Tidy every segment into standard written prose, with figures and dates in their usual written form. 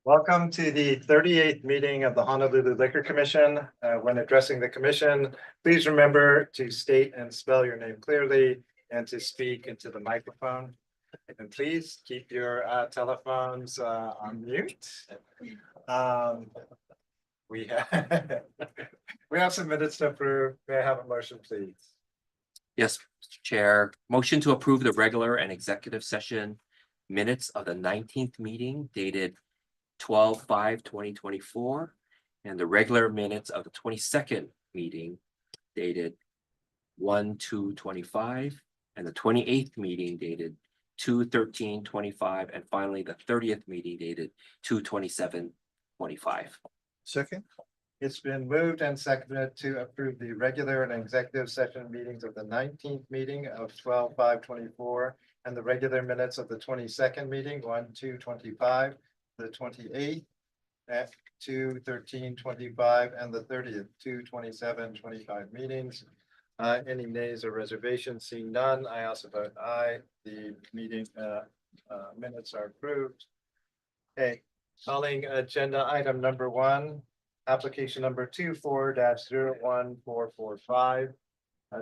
Welcome to the 38th meeting of the Honolulu Liquor Commission. When addressing the commission, please remember to state and spell your name clearly and to speak into the microphone. And please keep your telephones on mute. We have we have some minutes to approve. May I have a motion, please? Yes, Mr. Chair. Motion to approve the regular and executive session minutes of the 19th meeting dated 12/5/2024 and the regular minutes of the 22nd meeting dated 1/2/25 and the 28th meeting dated 2/13/25 and finally the 30th meeting dated 2/27/25. Second. It's been moved and seconded to approve the regular and executive session meetings of the 19th meeting of 12/5/24 and the regular minutes of the 22nd meeting, 1/2/25, the 28th at 2/13/25 and the 30th, 2/27/25 meetings. Any nays or reservations? Seeing none, I also vote aye. The meeting minutes are approved. Okay, calling agenda item number 1. Application number 24-01445,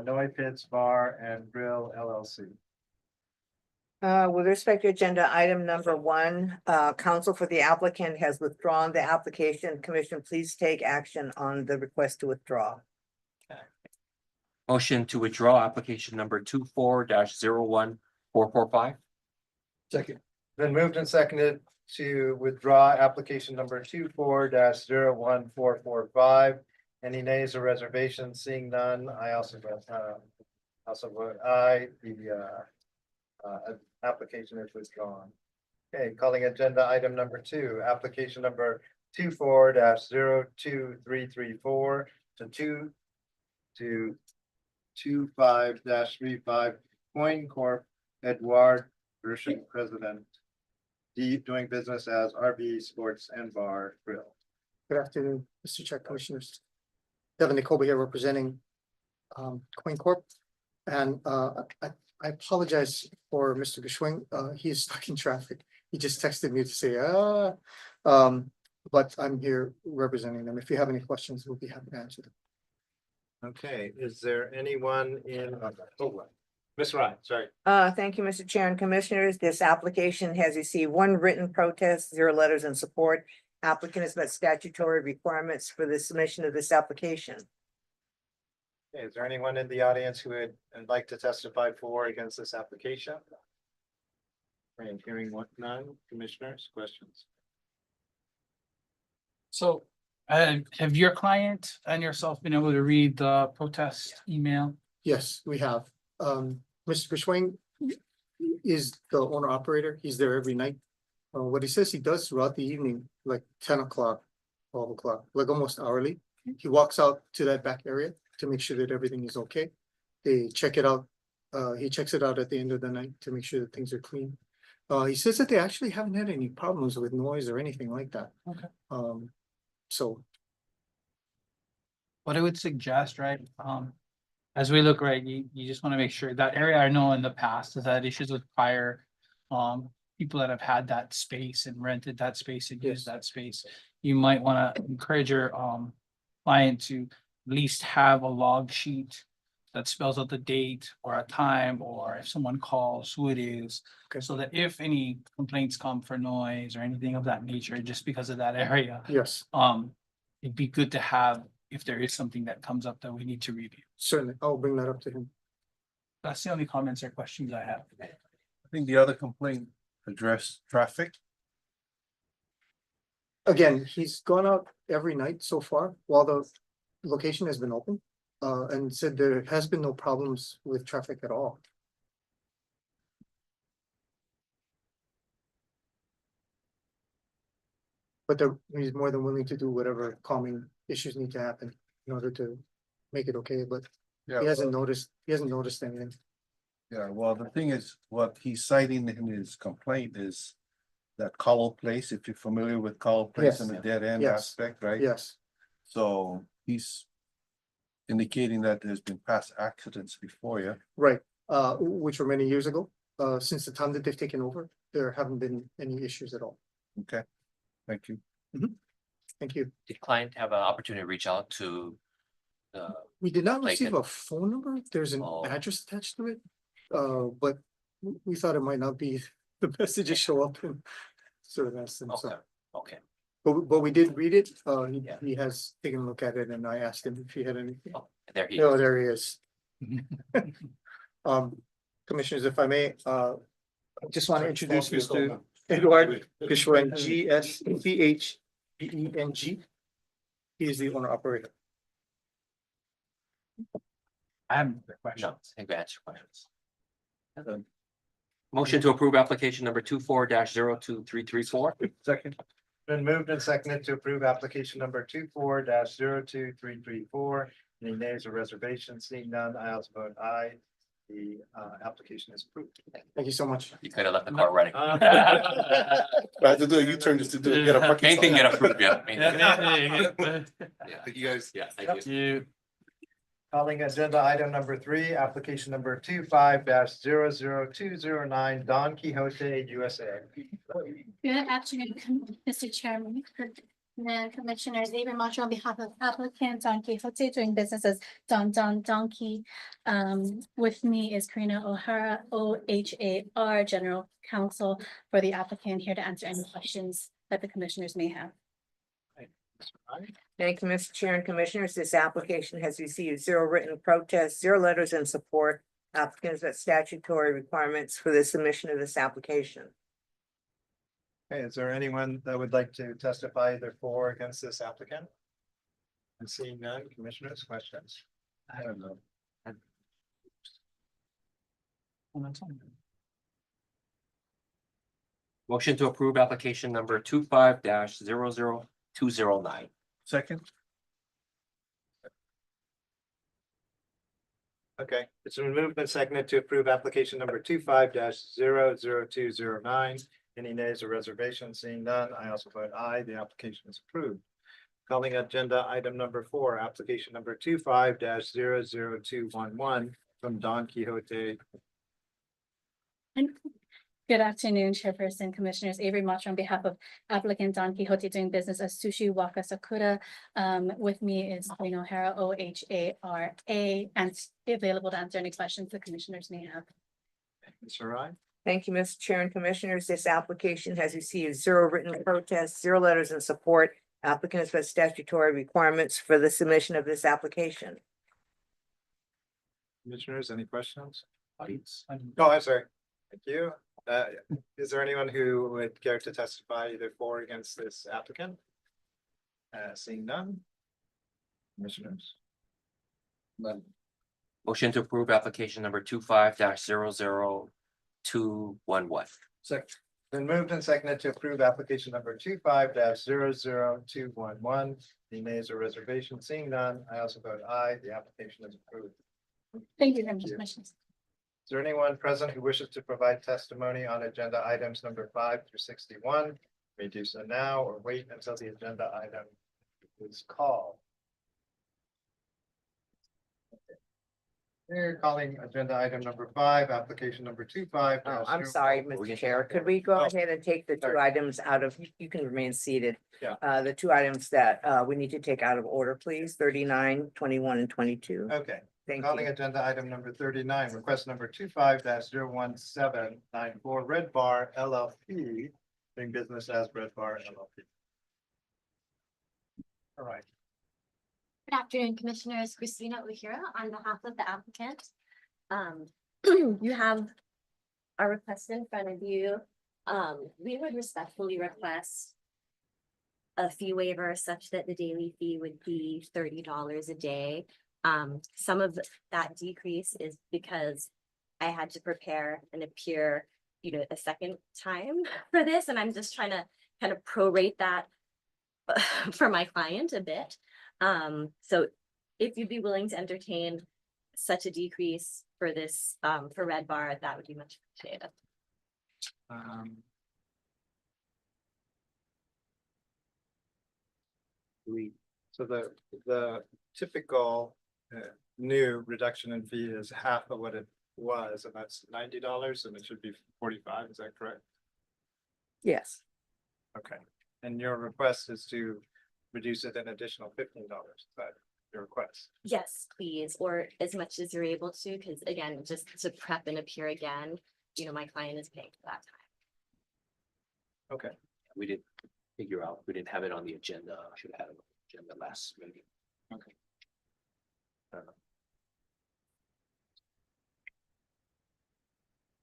Noi Pits Bar and Grill LLC. With respect to agenda item number 1, counsel for the applicant has withdrawn the application. Commission, please take action on the request to withdraw. Motion to withdraw application number 24-01445. Second. Been moved and seconded to withdraw application number 24-01445. Any nays or reservations? Seeing none, I also vote aye. The application is withdrawn. Okay, calling agenda item number 2, application number 24-02334 to 25-35 Coin Corp. Edward Gershon, President. Doing business as RV Sports and Bar Grill. Good afternoon, Mr. Chair, Commissioners. Devin Nicoba here representing Coin Corp. And I apologize for Mr. Geschwing. He's stuck in traffic. He just texted me to say, but I'm here representing them. If you have any questions, we'll be happy to answer them. Okay, is there anyone in? Ms. Ryan, sorry. Thank you, Mr. Chair and Commissioners. This application has received 1 written protest, 0 letters in support. Applicant has met statutory requirements for the submission of this application. Okay, is there anyone in the audience who would like to testify for or against this application? And hearing none, commissioners, questions? So, have your client and yourself been able to read the protest email? Yes, we have. Mr. Geschwing is the owner operator. He's there every night. What he says he does throughout the evening, like 10 o'clock, 12 o'clock, like almost hourly. He walks out to that back area to make sure that everything is okay. They check it out. He checks it out at the end of the night to make sure that things are clean. He says that they actually haven't had any problems with noise or anything like that. Okay. So What I would suggest, right, as we look, right, you just want to make sure that area, I know in the past has had issues with prior people that have had that space and rented that space and used that space. You might want to encourage your client to at least have a log sheet that spells out the date or a time, or if someone calls, who it is. Okay. So that if any complaints come for noise or anything of that nature, just because of that area, yes, it'd be good to have if there is something that comes up that we need to review. certainly. I'll bring that up to him. That's the only comments or questions I have. I think the other complaint addressed traffic. Again, he's gone out every night so far while the location has been open. And said there has been no problems with traffic at all. But he's more than willing to do whatever calming issues need to happen in order to make it okay, but Yeah, he hasn't noticed anything. yeah, well, the thing is, what he's citing in his complaint is that Cowell Place, if you're familiar with Cowell Place and the Yes. dead end Yes. aspect, right? Yes, So he's indicating that there's been past accidents before, yeah? right, which were many years ago. Since the time that they've taken over, there haven't been any issues at all. Okay, thank you. Thank you. Did client have an opportunity to reach out to the We did not Like receive it. a phone number. There's an Oh. address attached to it. But we thought it might not be the best to just show up and sort of ask them, Okay, so. okay. But we did read it. Yeah. He has taken a look at it and I asked him if he had anything. Oh, there he No, is. there he is. Commissioners, if I may, I just want to introduce Mr. Edward Gishwan, GSPHBENG. He is the owner operator. I have another question. No, I think we answered questions. Motion to approve application number 24-02334. Second. Been moved and seconded to approve application number 24-02334. Any nays or reservations? Seeing none, I also vote aye. The application is approved. Thank you so much. You could have left the car running. I have to do a U-turn just to get a parking Anything spot. get approved, yeah. anything. Thank you guys. Yeah, thank you. You, Calling agenda item number 3, application number 25-00209, Don Quixote USA. Good afternoon, Mr. Chairman, and Commissioners, Avery Marshall on behalf of applicant Don Quixote doing business as Don Donkey. With me is Karina O'Hara, OHAR, General Counsel for the applicant, here to answer any questions that the commissioners may have. Thank you, Mr. Chair and Commissioners. This application has received 0 written protests, 0 letters in support. Applicants met statutory requirements for the submission of this application. Okay, is there anyone that would like to testify either for or against this applicant? And seeing none, commissioners, questions? I don't know. Motion to approve application number 25-00209. Second. Okay, it's been moved and seconded to approve application number 25-00209. Any nays or reservations? Seeing none, I also vote aye. The application is approved. Calling agenda item number 4, application number 25-00211 from Don Quixote. Good afternoon, Chairperson, Commissioners, Avery Marshall on behalf of applicant Don Quixote doing business as Sushi Waka Sakura. With me is Karina O'Hara, OHARA, and available to answer any questions the commissioners may have. Ms. Harai? Thank you, Mr. Chair and Commissioners. This application has received 0 written protests, 0 letters in support. Applicants met statutory requirements for the submission of this application. Commissioners, any questions? Audience. Oh, I'm sorry. Thank you. Is there anyone who would care to testify either for or against this applicant? Seeing none. Commissioners? None. Motion to approve application number 25-00211. Second. Been moved and seconded to approve application number 25-00211. Any nays or reservations? Seeing none, I also vote aye. The application is approved. Thank you very much, Thank you. Commissioners. Is there anyone present who wishes to provide testimony on agenda items number 5 through 61? May do so now or wait until the agenda item is called. We're calling agenda item number 5, application number 25. Oh, I'm sorry, Mr. Chair. Could we go ahead and take the 2 sorry. items out of, you can remain seated. Yeah. The 2 items that we need to take out of order, please, 39, 21, and 22. Okay, Thank calling you. agenda item number 39, request number 25-01794, Red Bar LLP, doing business as Red Bar LLP. All right. Good afternoon, Commissioners. Christina Uhira on behalf of the applicant. You have a request in front of you. We would respectfully request a fee waiver such that the daily fee would be $30 a day. Some of that decrease is because I had to prepare and appear, a second time for this, and I'm just trying to kind of prorate that for my client a bit. So if you'd be willing to entertain such a decrease for this, for Red Bar, that would be much appreciated. So the typical new reduction in fee is half of what it was, and that's $90, and it should be 45, is that correct? Yes. Okay, and your request is to reduce it an additional $15, is that your request? Yes, please, or as much as you're able to, because again, just to prep and appear again, my client is paying for that time. Okay, We didn't figure out, we didn't have it on the agenda. Should have had it on the agenda last meeting.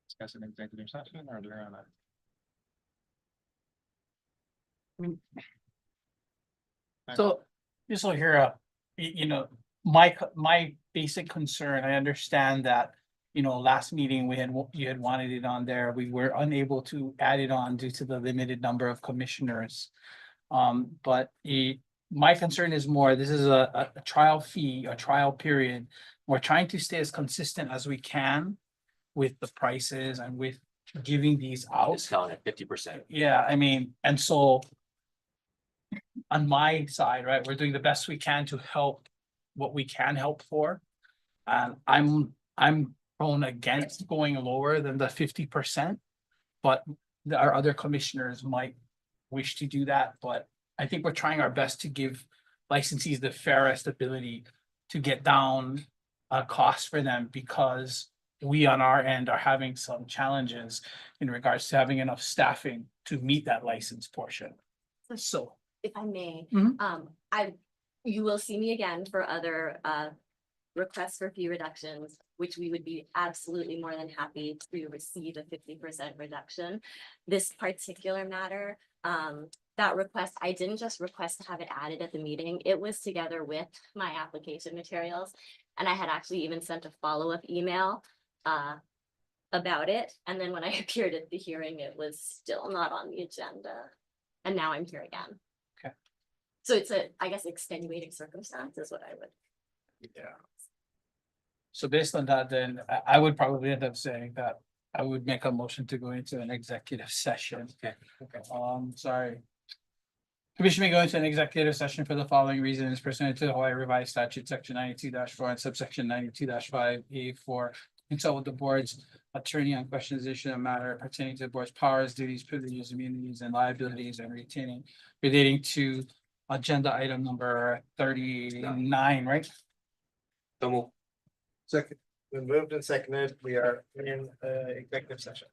discuss an executive session or do on So, just so here, my basic concern, I understand that. Last meeting, you had wanted it on there. We were unable to add it on due to the limited number of commissioners. But my concern is more, this is a trial fee, a trial period. We're trying to stay as consistent as we can with the prices and with giving these out. Discount at 50%. Yeah, I mean, and so on my side, right, we're doing the best we can to help what we can help for. And I'm prone against going lower than the 50%. But our other commissioners might wish to do that, but I think we're trying our best to give licensees the fairest ability to get down a cost for them, because we on our end are having some challenges in regards to having enough staffing to meet that license portion. So, If I may, Mhm. you will see me again for other requests for fee reductions, which we would be absolutely more than happy to receive a 50% reduction. This particular matter, that request, I didn't just request to have it added at the meeting. It was together with my application materials. And I had actually even sent a follow-up email about it. And then when I appeared at the hearing, it was still not on the agenda. And now I'm here again. Okay. So it's I guess, extenuating circumstance is what I would. yeah. so based on that, then I would probably end up saying that I would make a motion to go into an executive session. Okay. Sorry. Commission may go into an executive session for the following reasons pursuant to the Hawaii Revised Statute, section 92-4 and subsection 92-5A4. Consult with the board's attorney on questions issued on matter pertaining to the board's powers, duties, privileges, immunities, and liabilities, and relating to agenda item number 39, right? So move. Second. Been moved and seconded, we are in executive session.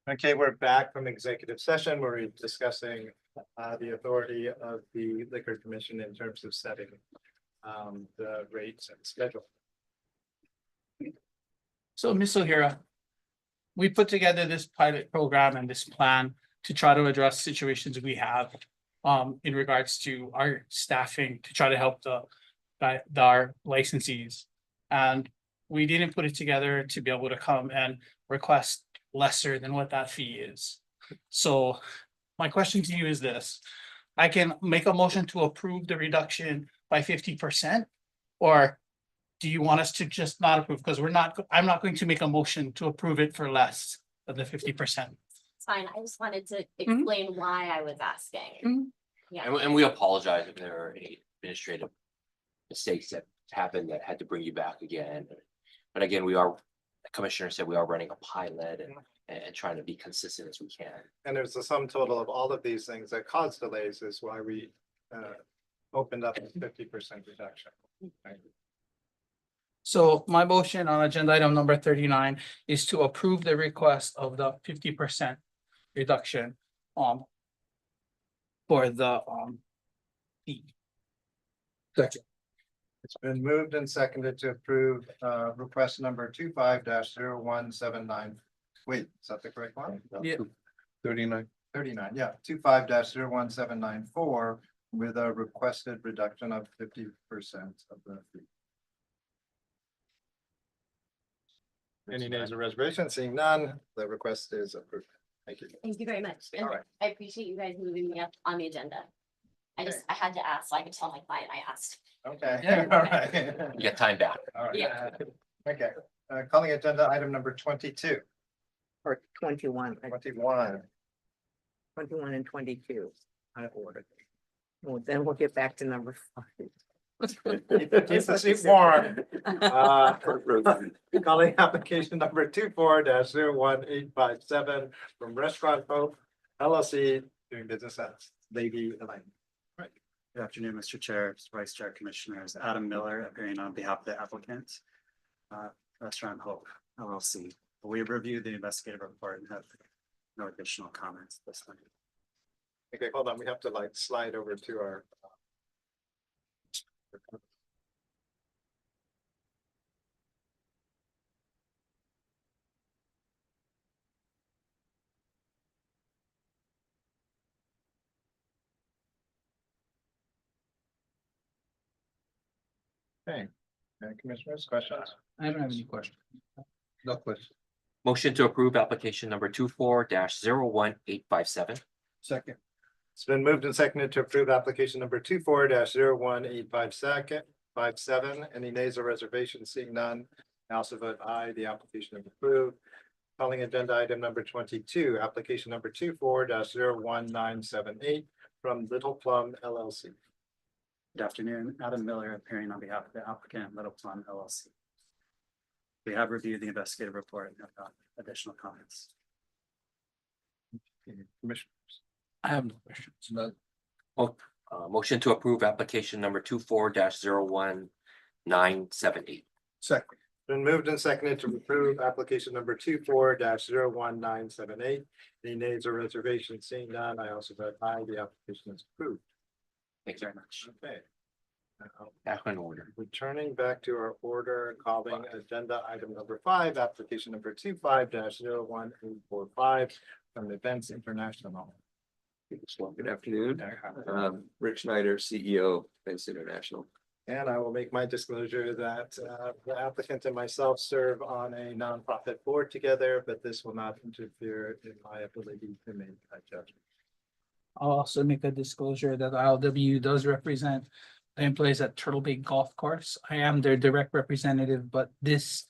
Okay, we're back from executive session where we're discussing the authority of the liquor commission in terms of setting the rates and schedule. So Ms. O'Hara, we put together this pilot program and this plan to try to address situations we have in regards to our staffing to try to help our licensees. And we didn't put it together to be able to come and request lesser than what that fee is. So my question to you is this: I can make a motion to approve the reduction by 50%? Or do you want us to just not approve? Because I'm not going to make a motion to approve it for less than the 50%. It's fine. I just wanted to explain why I was asking. Mhm. Yeah. And we apologize if there are any administrative mistakes that happened that had to bring you back again. But again, the commissioner said we are running a pilot and trying to be consistent as we can. And there's a sum total of all of these things that cause delays is why we opened up a 50% reduction. Right. So my motion on agenda item number 39 is to approve the request of the 50% reduction for the fee. It's been moved and seconded to approve request number 25-0179. Wait, is that the correct one? Yeah. 39. 39, yeah, 25-01794 with a requested reduction of 50% of the fee. Any nays or reservations? Seeing none, the request is approved. Thank you. Thank you very much. And All right. I appreciate you guys moving me up on the agenda. I had to ask, so I could tell my client I asked. Okay, Yeah. all right. You got time back. All right. Yeah. Okay, calling agenda item number 22, Or 21, 21. 21 and 22 out of order. Well, then we'll get back to number 5. Keep the seat warm. Calling application number 24-01857 from Restaurant Hope LLC doing business as Lady Elaine. Good afternoon, Mr. Chair, Vice Chair Commissioners, Adam Miller appearing on behalf of the applicant. Restaurant Hope LLC. We have reviewed the investigative report and have no additional comments this time. Okay, hold on, we have to like slide over to our. Okay, commissioners, questions? I don't have any questions. No question. Motion to approve application number 24-01857. Second. It's been moved and seconded to approve application number 24-01857. Any nays or reservations? Seeing none, I also vote aye. The application is approved. Calling agenda item number 22, application number 24-01978 from Little Plum LLC. Good afternoon, Adam Miller appearing on behalf of the applicant, Little Plum LLC. We have reviewed the investigative report and have not additional comments. Commissioners, I have no questions. None. Motion to approve application number 24-01978. Second. been moved and seconded to approve application number 24-01978. Any nays or reservations? Seeing none, I also vote aye. The application is approved. Thank you very much. Okay. Back in order. Returning back to our order, calling agenda item number 5, application number 25-01845 from Events International. Good afternoon. Rick Schneider, CEO, Events International. And I will make my disclosure that the applicant and myself serve on a nonprofit board together, but this will not interfere in my ability to make a judgment. I'll also make a disclosure that ILW does represent the employees at Turtle Bay Golf Course. I am their direct representative, but this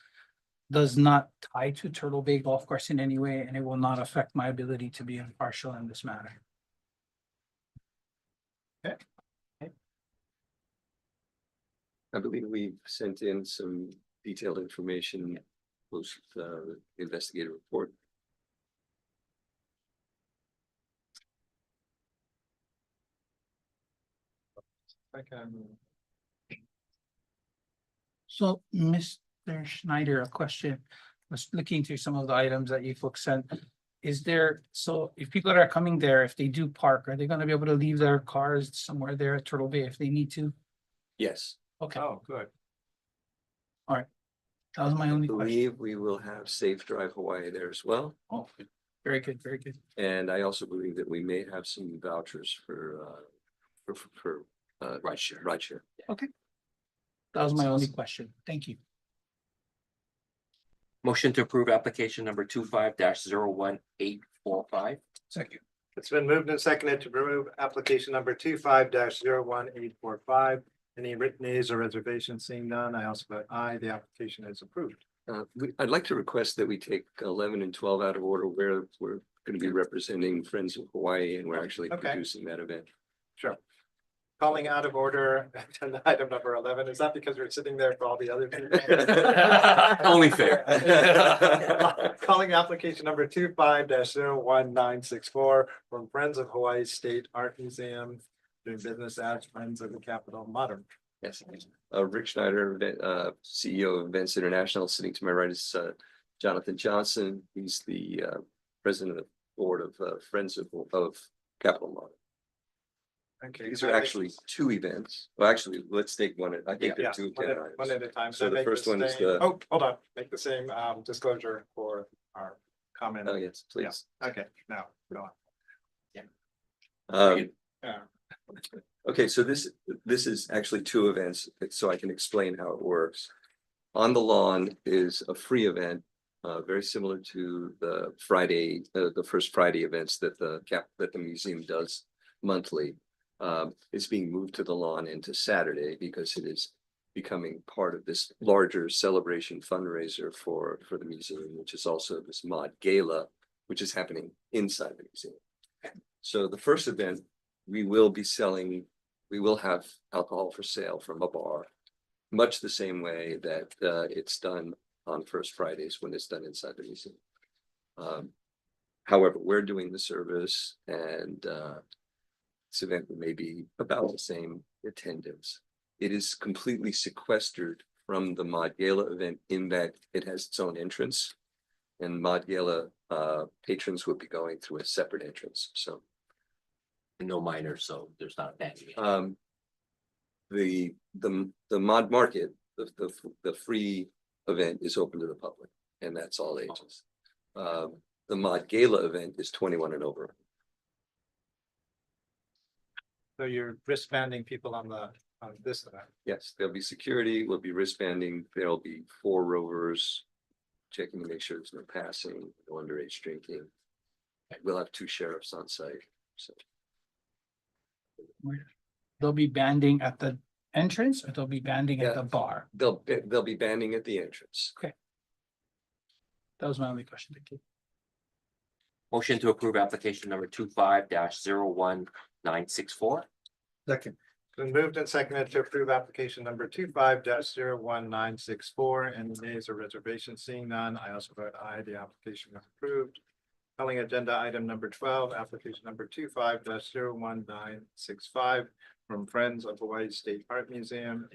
does not tie to Turtle Bay Golf Course in any way, and it will not affect my ability to be impartial in this matter. I believe we've sent in some detailed information post the investigative report. So, Mr. Schneider, a question. Was looking through some of the items that you folks sent. Is there, so if people that are coming there, if they do park, are they gonna be able to leave their cars somewhere there at Turtle Bay if they need to? Yes, Okay, Oh, good. that was my I only question. believe we will have Safe Drive Hawaii there as well. Oh, very good, very good. And I also believe that we may have some vouchers for Rideshare. rideshare. That was my only question. Thank you. Motion to approve application number 25-01845. Second. It's been moved and seconded to approve application number 25-01845. Any written nays or reservations? Seeing none, I also vote aye. The application is approved. I'd like to request that we take 11 and 12 out of order where we're going to be representing Friends of Hawaii and we're actually Okay. producing that event. Sure. Calling out of order, agenda item number 11. Is that because we're sitting there for all the other people? Only fair. Calling application number 25-01964 from Friends of Hawaii State Art Museum, doing business as Friends of the Capitol Modern. Yes. Rick Schneider, CEO of Events International. Sitting to my right is Jonathan Johnson. He's the president of the board of Friends of Capitol Modern. Okay. These are actually two events. Well, actually, let's take one. I think Yeah, they're two one agenda at items. a time. So I the make first one is same- the- Oh, hold on, make the same disclosure for our comment. Oh, yes, please. Okay, now, go on. Um, Yeah. Okay, so this is actually two events, so I can explain how it works. On the Lawn is a free event, very similar to the Friday, the first Friday events that the museum does monthly. It's being moved to the Lawn into Saturday because it is becoming part of this larger celebration fundraiser for the museum, which is also this Mod Gala, which is happening inside the museum. So the first event, we will have alcohol for sale from a bar, much the same way that it's done on First Fridays when it's done inside the museum. However, we're doing the service and this event may be about the same attendance. It is completely sequestered from the Mod Gala event in that it has its own entrance. And Mod Gala patrons will be going through a separate entrance, so. No minors, so there's not that. The Mod Market, the free event is open to the public, and that's all ages. The Mod Gala event is 21 and over. So you're wristbanding people on this event. Yes, there'll be security, we'll be wristbanding, there'll be 4 rovers. Checking to make sure there's no passing, no underage drinking. We'll have 2 sheriffs on site, so. They'll be banding at the entrance or they'll be banding at Yeah. the bar? They'll be banding at the entrance. That was my only question. Thank you. Motion to approve application number 25-01964. Second. Been moved and seconded to approve application number 25-01964. Any nays or reservations? Seeing none, I also vote aye. The application is approved. Calling agenda item number 12, application number 25-01965 from Friends of Hawaii State Art Museum.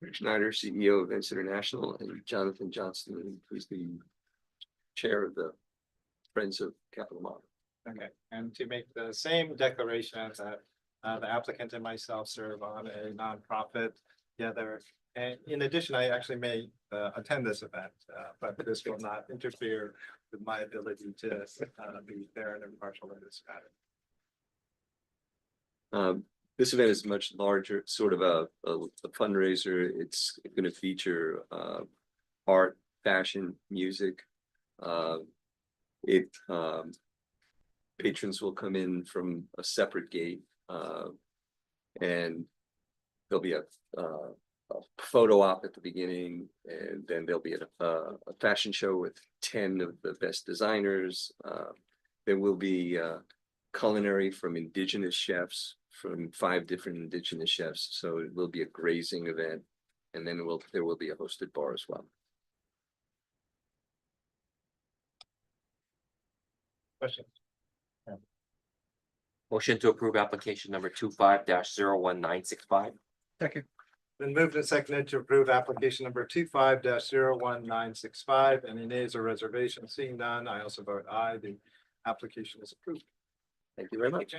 Rick Schneider, CEO of Events International, and Jonathan Johnson, who's the chair of the Friends of Capitol Modern. Okay, and to make the same declaration that the applicant and myself serve on a nonprofit together. And in addition, I actually may attend this event, but this will not interfere with my ability to be fair and impartial in this matter. This event is much larger, sort of a fundraiser. It's going to feature art, fashion, music. Patrons will come in from a separate gate, and there'll be a photo op at the beginning, and then there'll be a fashion show with 10 of the best designers. There will be culinary from indigenous chefs, from 5 different indigenous chefs. So it will be a grazing event, and then there will be a hosted bar as well. Questions? Motion to approve application number 25-01965. Second. Been moved and seconded to approve application number 25-01965. Any nays or reservations? Seeing none, I also vote aye. The application is approved. Thank you very much.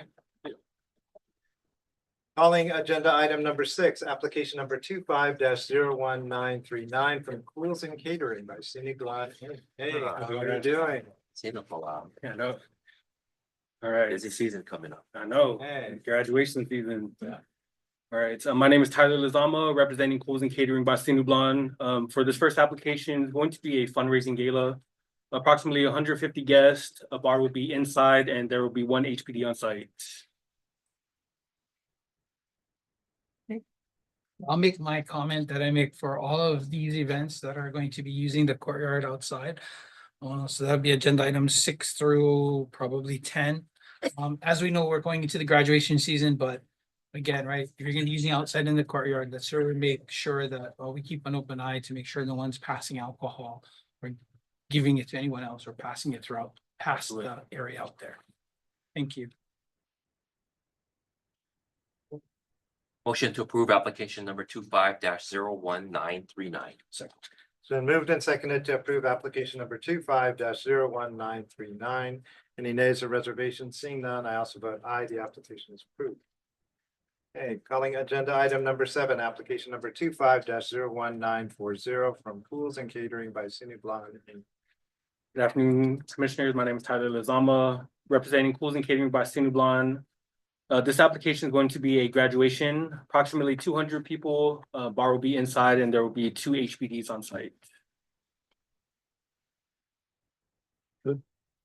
Calling agenda item number 6, application number 25-01939 from Cools and Catering by Cindy Glad. Hey, how are you doing? Save it for a while. Yeah, no. All right, Busy season coming up. I know, Hey. graduation season. Yeah. All right, so my name is Tyler Lizama, representing Cools and Catering by Sinu Blonde. For this first application, it's going to be a fundraising gala. Approximately 150 guests, a bar will be inside and there will be 1 HPD on site. I'll make my comment that I make for all of these events that are going to be using the courtyard outside. So that'd be agenda items 6 through probably 10. As we know, we're going into the graduation season, but again, right, if you're gonna be using outside in the courtyard, let's sort of make sure that we keep an open eye to make sure no one's passing alcohol or giving it to anyone else or passing it throughout past the area out there. Thank you. Motion to approve application number 25-01939. It's been moved and seconded to approve application number 25-01939. Any nays or reservations? Seeing none, I also vote aye. The application is approved. Okay, calling agenda item number 7, application number 25-01940 from Pools and Catering by Sinu Blonde. Good afternoon, commissioners. My name is Tyler Lizama, representing Cools and Catering by Sinu Blonde. This application is going to be a graduation, approximately 200 people. Bar will be inside and there will be 2 HPDs on site.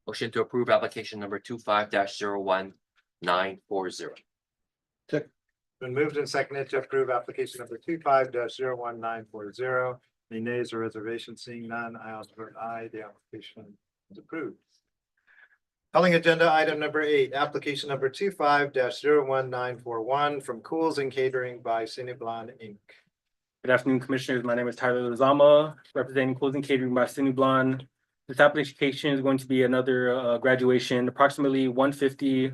Motion to approve application number 25-01940. Been moved and seconded to approve application number 25-01940. Any nays or reservations? Seeing none, I also vote aye. The application is approved. Calling agenda item number 8, application number 25-01941 from Cools and Catering by Sinu Blonde Inc. Good afternoon, commissioners. My name is Tyler Lizama, representing Cools and Catering by Sinu Blonde. This application is going to be another graduation, approximately 150.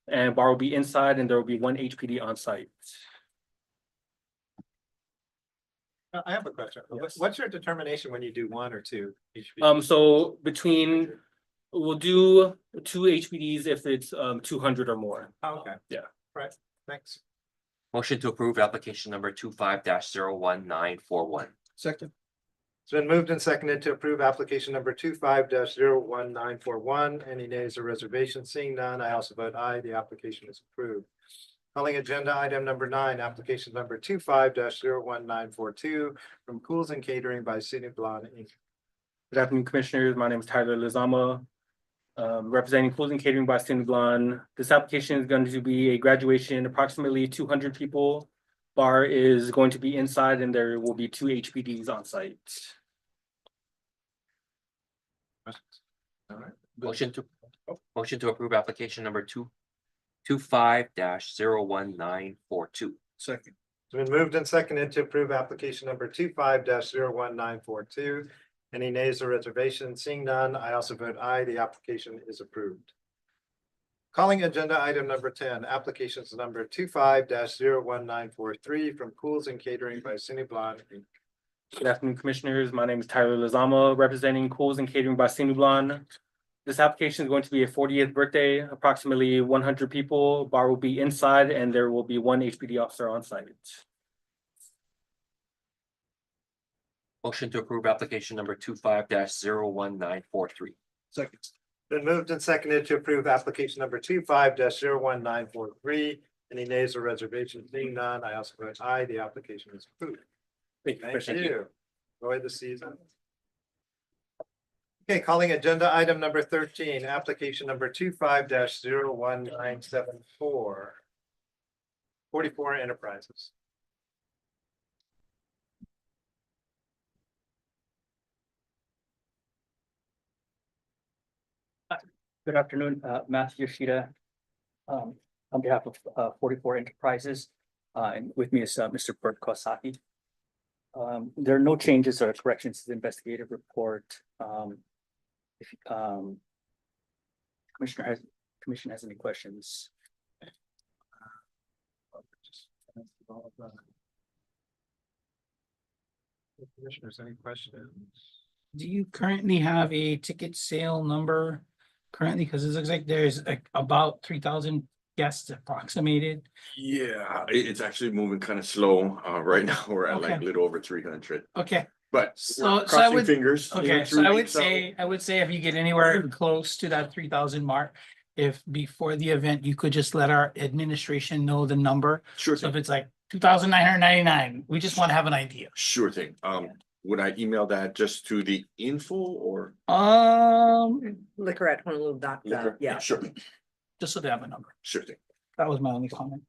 And bar will be inside and there will be 1 HPD on site. I have a question. Yes. What's your determination when you do 1 or 2? So we'll do 2 HPDs if it's 200 or more. Okay. Yeah. Right, thanks. Motion to approve application number 25-01941. Second. It's been moved and seconded to approve application number 25-01941. Any nays or reservations? Seeing none, I also vote aye. The application is approved. Calling agenda item number 9, application number 25-01942 from Cools and Catering by Sinu Blonde Inc. Good afternoon, commissioners. My name is Tyler Lizama, representing Cools and Catering by Sinu Blonde. This application is going to be a graduation, approximately 200 people. Bar is going to be inside and there will be 2 HPDs on site. All right. Motion to approve application number 25-01942. Second. It's been moved and seconded to approve application number 25-01942. Any nays or reservations? Seeing none, I also vote aye. The application is approved. Calling agenda item number 10, applications number 25-01943 from Cools and Catering by Sinu Blonde Inc. Good afternoon, commissioners. My name is Tyler Lizama, representing Cools and Catering by Sinu Blonde. This application is going to be a 40th birthday, approximately 100 people. Bar will be inside and there will be 1 HPD officer on site. Motion to approve application number 25-01943. Second. Been moved and seconded to approve application number 25-01943. Any nays or reservations? Seeing none, I also vote aye. The application is approved. Thank you, Thank Commissioner. you. Enjoy the season. Okay, calling agenda item number 13, application number 25-01974. 44 Enterprises. Good afternoon, Matthew Yoshida, on behalf of 44 Enterprises, and with me is Mr. Bert Kawasaki. There are no changes or corrections to the investigative report. If commission has any questions. Commissioners, any questions? Do you currently have a ticket sale number currently? Because it looks like there's about 3,000 guests approximated. Yeah, it's actually moving kind of slow. Right now, we're at like a Okay. little over 300, Okay, but So- we're so I crossing would- fingers. you know, okay, so 3 I would weeks out. say if you get anywhere close to that 3,000 mark, if before the event, you could just let our administration know the number. Sure So if thing, it's like 2,999, we just want to have an idea. sure thing. Would I email that just to the info or? Liquor at Honolulu, Liquor? yeah. Sure, Just so they have a number. sure thing. That was my only comment.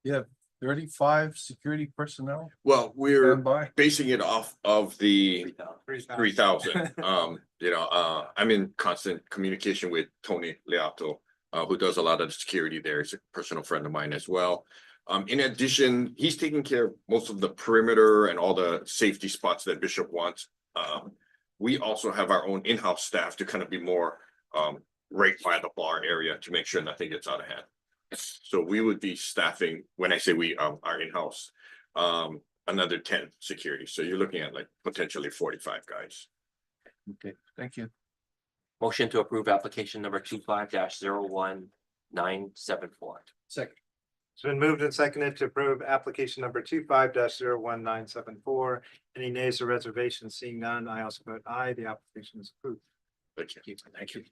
You have 35 security personnel Well, we're standby. basing it off of the 3,000. 3,000. I'm in constant communication with Tony Leato, who does a lot of the security there. He's a personal friend of mine as well. In addition, he's taking care of most of the perimeter and all the safety spots that Bishop wants. We also have our own in-house staff to kind of be more right by the bar area to make sure nothing gets out of hand. So we would be staffing, when I say we, our in-house, another 10 security. So you're looking at like potentially 45 guys. Okay, thank you. Motion to approve application number 25-01974. Second. It's been moved and seconded to approve application number 25-01974. Any nays or reservations? Seeing none, I also vote aye. The application is approved. Thank you. Thank you.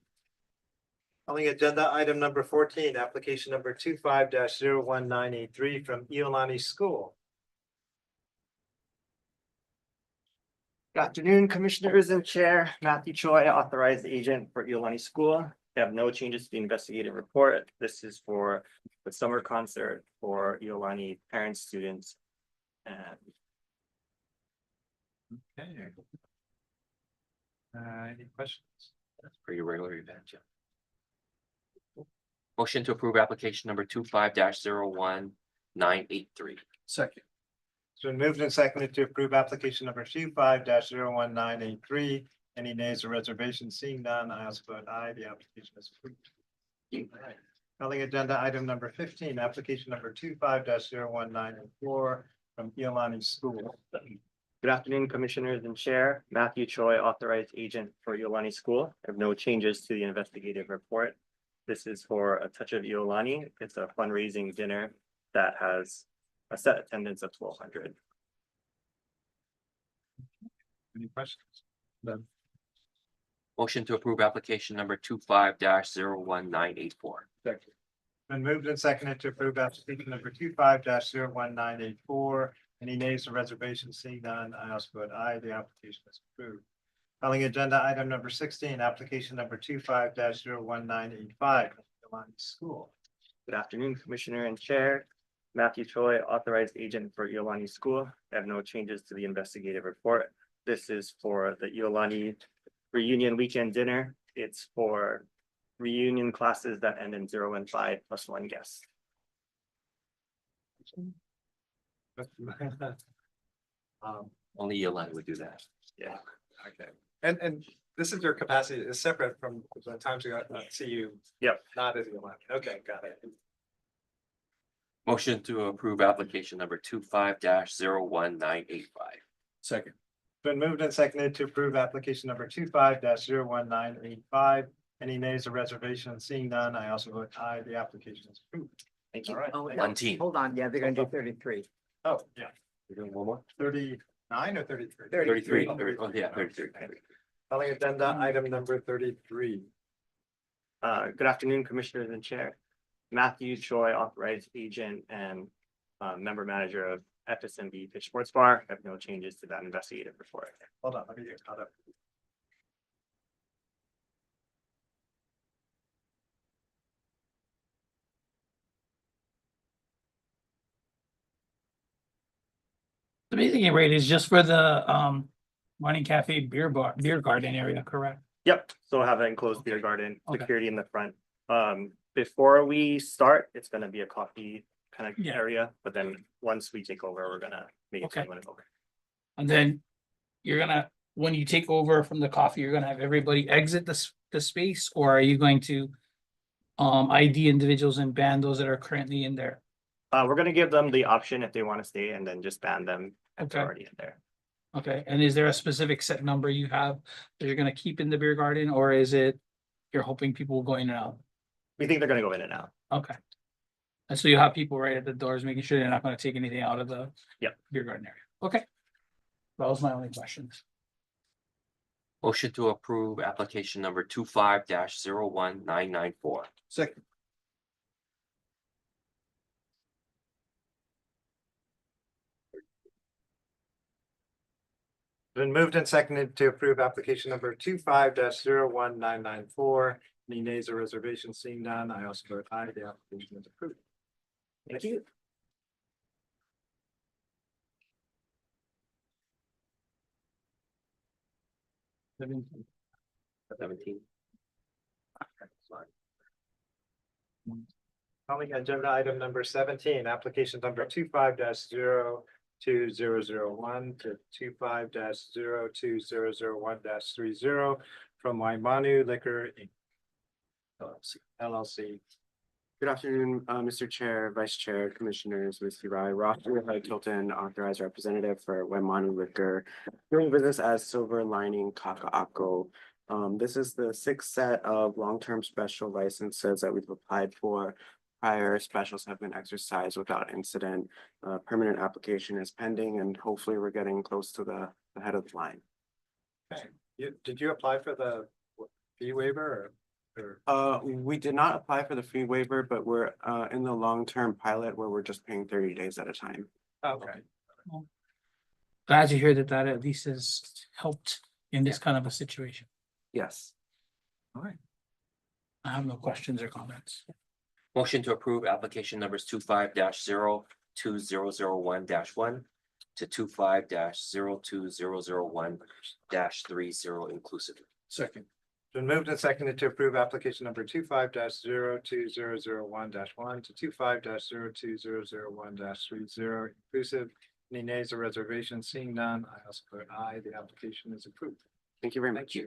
Calling agenda item number 14, application number 25-01983 from Iolani School. Good afternoon, Commissioners and Chair. Matthew Choi, authorized agent for Iolani School. We have no changes to the investigative report. This is for the summer concert for Iolani parents, students. And Okay. Any questions? That's a pretty regular event, yeah. Motion to approve application number 25-01983. Second, It's been moved and seconded to approve application number 25-01983. Any nays or reservations? Seeing none, I also vote aye. The application is approved. All right. Calling agenda item number 15, application number 25-01984 from Iolani School. good afternoon, Commissioners and Chair. Matthew Choi, authorized agent for Iolani School. I have no changes to the investigative report. This is for A Touch of Iolani. It's a fundraising dinner that has a set attendance of 1,200. Any questions? Motion to approve application number 25-01984. Been moved and seconded to approve application number 25-01984. Any nays or reservations? Seeing none, I also vote aye. The application is approved. Calling agenda item number 16, application number 25-01985. Iolani School. Good afternoon, Commissioner and Chair. Matthew Choi, authorized agent for Iolani School. I have no changes to the investigative report. This is for the Iolani reunion weekend dinner. It's for reunion classes that end in 0 and 5 plus 1 guest. Only Yolanda would do that. Yeah, okay. And this is your capacity is separate from the times we got see you. Yep. Not as you want. Okay, got it. Motion to approve application number 25-01985. second, Been moved and seconded to approve application number 25-01985. Any nays or reservations? Seeing none, I also vote aye. The application is approved. Thank All you. right. Oh, thank no, One team. hold on, yeah, they're gonna do 33. Oh, yeah, We're doing one more? 39 or 33? 33. Oh, yeah, 33. Calling agenda item number 33. Good afternoon, Commissioners and Chair. Matthew Choi, authorized agent and member manager of FSMB Pitch Sports Bar. I have no changes to that investigative report. Hold on, let me get caught up. The basic rate is just for the Morning Cafe beer garden area, correct? Yep, so we'll have an enclosed beer garden, Okay. security in the front. Before we start, it's gonna be a coffee kind of Yeah. area, but then once we take over, we're gonna make it Okay. 21 and over. And then you're gonna, when you take over from the coffee, you're gonna have everybody exit the space, or are you going to ID individuals and ban those that are currently in there? We're gonna give them the option if they want to stay and then just ban them It's Okay. already in there. Okay, and is there a specific set number you have that you're gonna keep in the beer garden, or is it? You're hoping people will go in and out? We think they're gonna go in and out. Okay. And so you have people right at the doors, making sure they're not gonna take anything out of the. Yep. Beer garden area, okay. That was my only question. Motion to approve application number 25-01994. Second. Been moved and seconded to approve application number 25-01994. Any nays or reservations? Seeing none, I also vote aye. The application is approved. Thank you. Seventeen. 17. Calling agenda item number 17, application number 25-02001 to 25-02001-30 from Waimanu Liquor Inc. LLC. Good afternoon, Mr. Chair, Vice Chair, Commissioners, Ms. Hirai, Roger Hilton, authorized representative for Waimanu Liquor, doing business as Silver Lining Kaka'ako. This is the sixth set of long-term special licenses that we've applied for. Prior specials have been exercised without incident. Permanent application is pending, and hopefully we're getting close to the head of the line. Okay. Did you apply for the fee waiver or? We did not apply for the fee waiver, but we're in the long-term pilot where we're just paying 30 days at a time. Okay. Glad to hear that at least has helped in this kind of a situation. Yes. All right. I have no questions or comments. Motion to approve application numbers 25-02001-1 to 25-02001-30 inclusive. Second. Been moved and seconded to approve application number 25-02001-1 to 25-02001-30 inclusive. Any nays or reservations? Seeing none, I also vote aye. The application is approved. Thank you very much.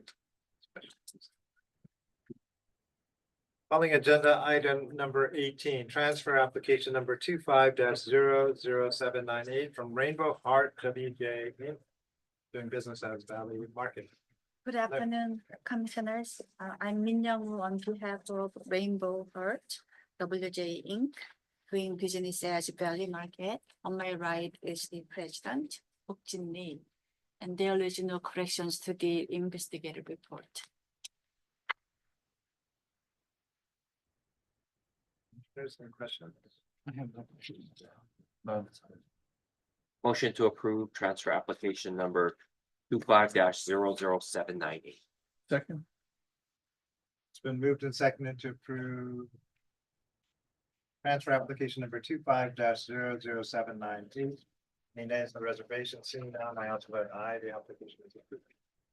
Calling agenda item number 18, transfer application number 25-00798 from Rainbow Heart WJ Inc. Doing business as Valley Market. Good afternoon, Commissioners. I'm Min Young on behalf of Rainbow Heart, WJ Inc., doing business as Valley Market. On my right is the President, Bok Jin Lee, and there is no corrections to the investigative report. There's some questions. I have no questions. None. Motion to approve transfer application number 25-00798. Second. It's been moved and seconded to approve transfer application number 25-00798. Any nays or reservations? Seeing none, I also vote aye. The application is approved.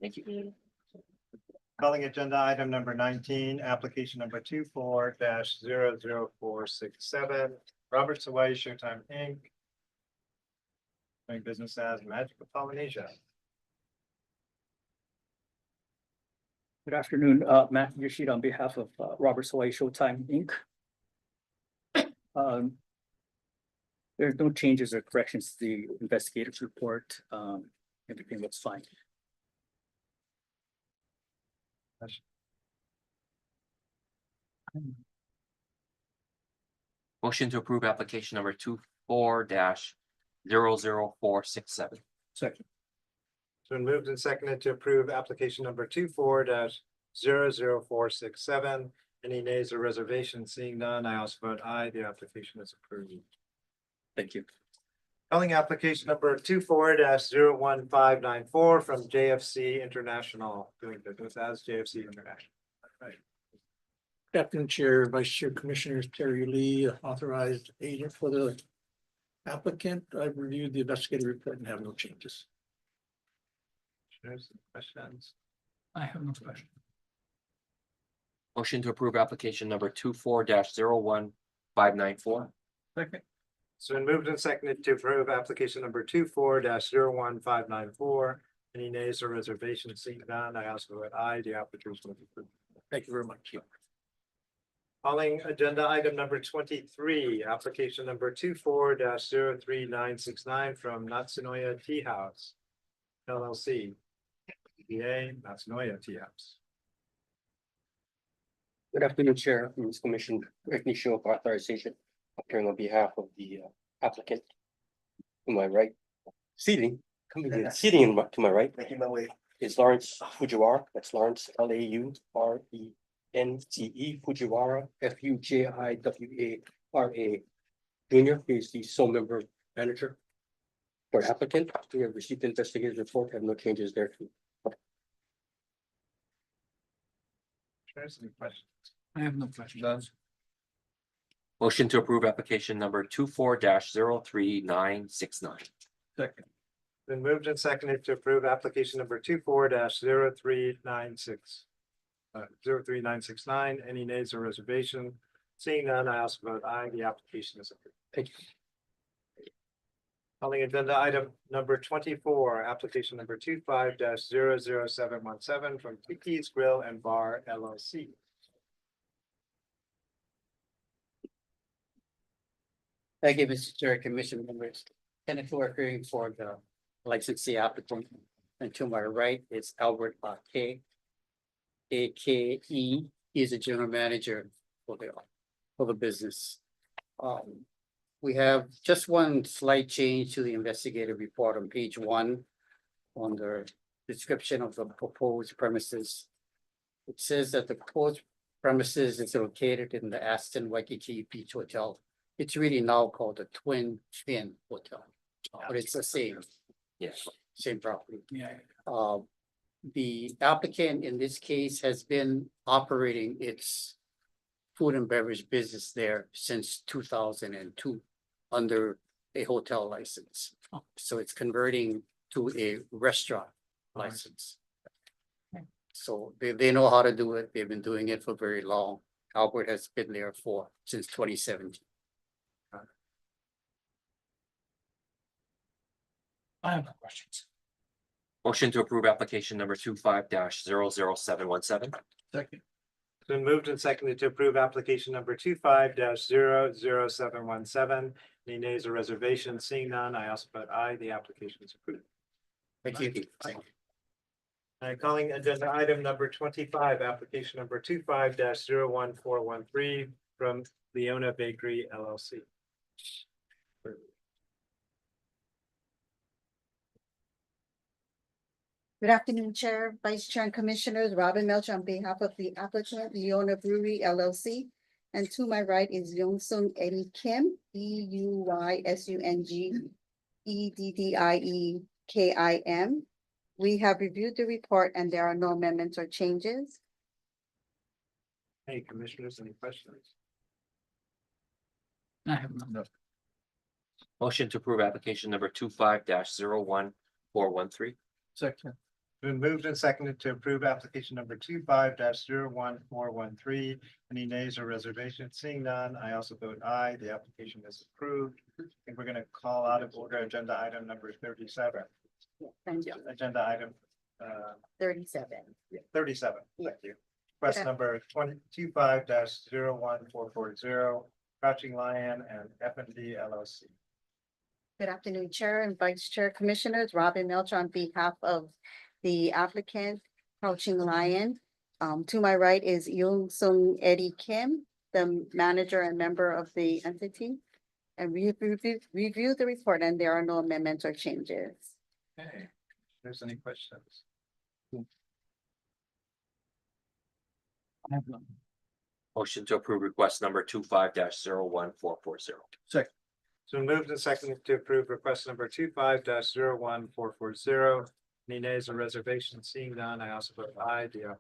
Thank you. Calling agenda item number 19, application number 24-00467, Robert's Hawaii Showtime Inc. Doing business as Magical Polynesia. Good afternoon, Matthew Yoshida on behalf of Robert's Hawaii Showtime Inc. There's no changes or corrections to the investigative report. Everything looks fine. Motion to approve application number 24-00467. Second. It's been moved and seconded to approve application number 24-00467. Any nays or reservations? Seeing none, I also vote aye. The application is approved. Thank you. Calling application number 24-01594 from JFC International, doing business as JFC International. Right. Good afternoon, Chair, Vice Chair, Commissioners, Terry Lee, authorized agent for the applicant. I've reviewed the investigative report and have no changes. There's some questions. I have no questions. Motion to approve application number 24-01594. Second. It's been moved and seconded to approve application number 24-01594. Any nays or reservations? Seeing none, I also vote aye. The application is approved. Thank you very much. Calling agenda item number 23, application number 24-03969 from Natsunoya Tea House LLC. DBA Natsunoya Tea House. Good afternoon, Chair, Members Commission, recognition of authorization, appearing on behalf of the applicant. To my right, seating to my right. Making my way. Is Lawrence Fujiwara, that's Lawrence LAURENCE Fujiwara, FUJIWARA. Junior, he is the sole member manager. For applicant, we have received investigative report, have no changes there. Any questions? I have no questions. Motion to approve application number 24-03969. Second. Been moved and seconded to approve application number 24-03969. Any nays or reservation? Seeing none, I also vote aye. The application is approved. Thank you. Calling agenda item number 24, application number 25-00717 from Kiki's Grill and Bar LLC. Thank you, Mr. Chair, Commission members. Kenneth working for the licensee applicant. And to my right is Albert Ake. AKE, he is a general manager for the business. We have just one slight change to the investigative report on page 1 on the description of the proposed premises. It says that the proposed premises is located in the Aston Waikiki Beach Hotel. It's really now called the Twin Fin Hotel, but it's the same, Yes. same property. Yeah. The applicant in this case has been operating its food and beverage business there since 2002 under a hotel license. So it's converting to a restaurant license. So they know how to do it. They've been doing it for very long. Albert has been there since 2017. I have no questions. Motion to approve application number 25-00717. Second. Been moved and seconded to approve application number 25-00717. Any nays or reservations? Seeing none, I also vote aye. The application is approved. Thank you. Calling agenda item number 25, application number 25-01413 from Leona Bakery LLC. Good afternoon, Chair, Vice Chair and Commissioners, Robin Melcher on behalf of the applicant, Leona Brewery LLC. And to my right is Youngsung Eddie Kim, EUYSUNGEDDIEKIM. We have reviewed the report and there are no amendments or changes. Hey, commissioners, any questions? I have no. Motion to approve application number 25-01413. Second. Been moved and seconded to approve application number 25-01413. Any nays or reservations? Seeing none, I also vote aye. The application is approved. I think we're going to call out of order agenda item number 37. Thank you. Agenda item 37. 37. Thank you. Request number 25-01440, Crouching Lion and F&D LLC. Good afternoon, Chair and Vice Chair Commissioners, Robin Melcher on behalf of the applicant, Crouching Lion. To my right is Youngsung Eddie Kim, the manager and member of the entity. And we reviewed the report and there are no amendments or changes. Okay, if there's any questions? I have none. Motion to approve request number 25-01440. Second. So moved and seconded to approve request number 25-01440. Any nays or reservations? Seeing none, I also vote aye. The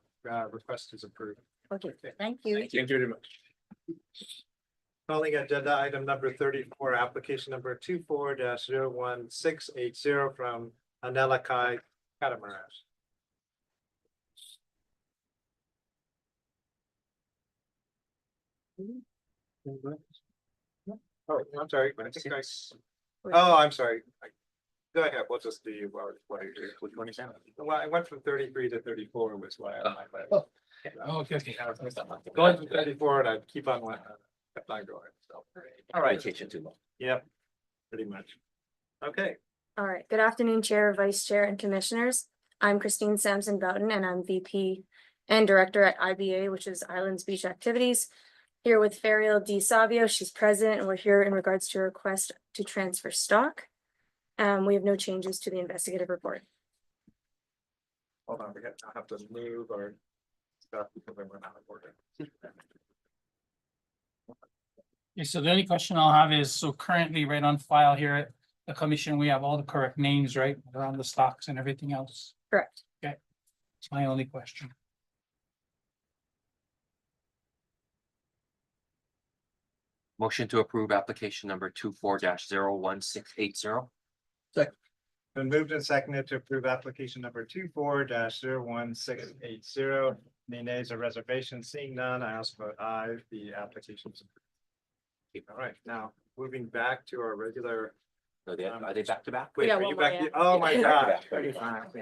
request is approved. Okay, thank you. Thank you very much. Calling agenda item number 34, application number 24-01680 from Anelakai Catamaran. Oh, I'm sorry. I think oh, I'm sorry. Go ahead. We'll just do what are you? Which one is that? Well, I went from 33 to 34 was why I. Okay. Going to 34 and I'd keep on, kept on going, so. All right, Vacation too long. yep, pretty much. Okay, All right, good afternoon, Chair, Vice Chair, and Commissioners. I'm Christine Sampson Boughton, and I'm VP and Director at IBA, which is Islands Beach Activities. Here with Ferial D. Savio, she's present, and we're here in regards to a request to transfer stock. We have no changes to the investigative report. hold on, I have to move our stuff because I went out of order. Okay, so the only question I'll have is, so currently right on file here at the commission, we have all the correct names, right, around the stocks and everything else. Correct. It's my only question. Motion to approve application number 24-01680. Been moved and seconded to approve application number 24-01680. Any nays or reservations? Seeing none, I also vote aye. The application is approved. All right, now moving back to our regular. Are they back to back? Wait, Yeah, are one you more, back? yeah. Oh my God. Ready.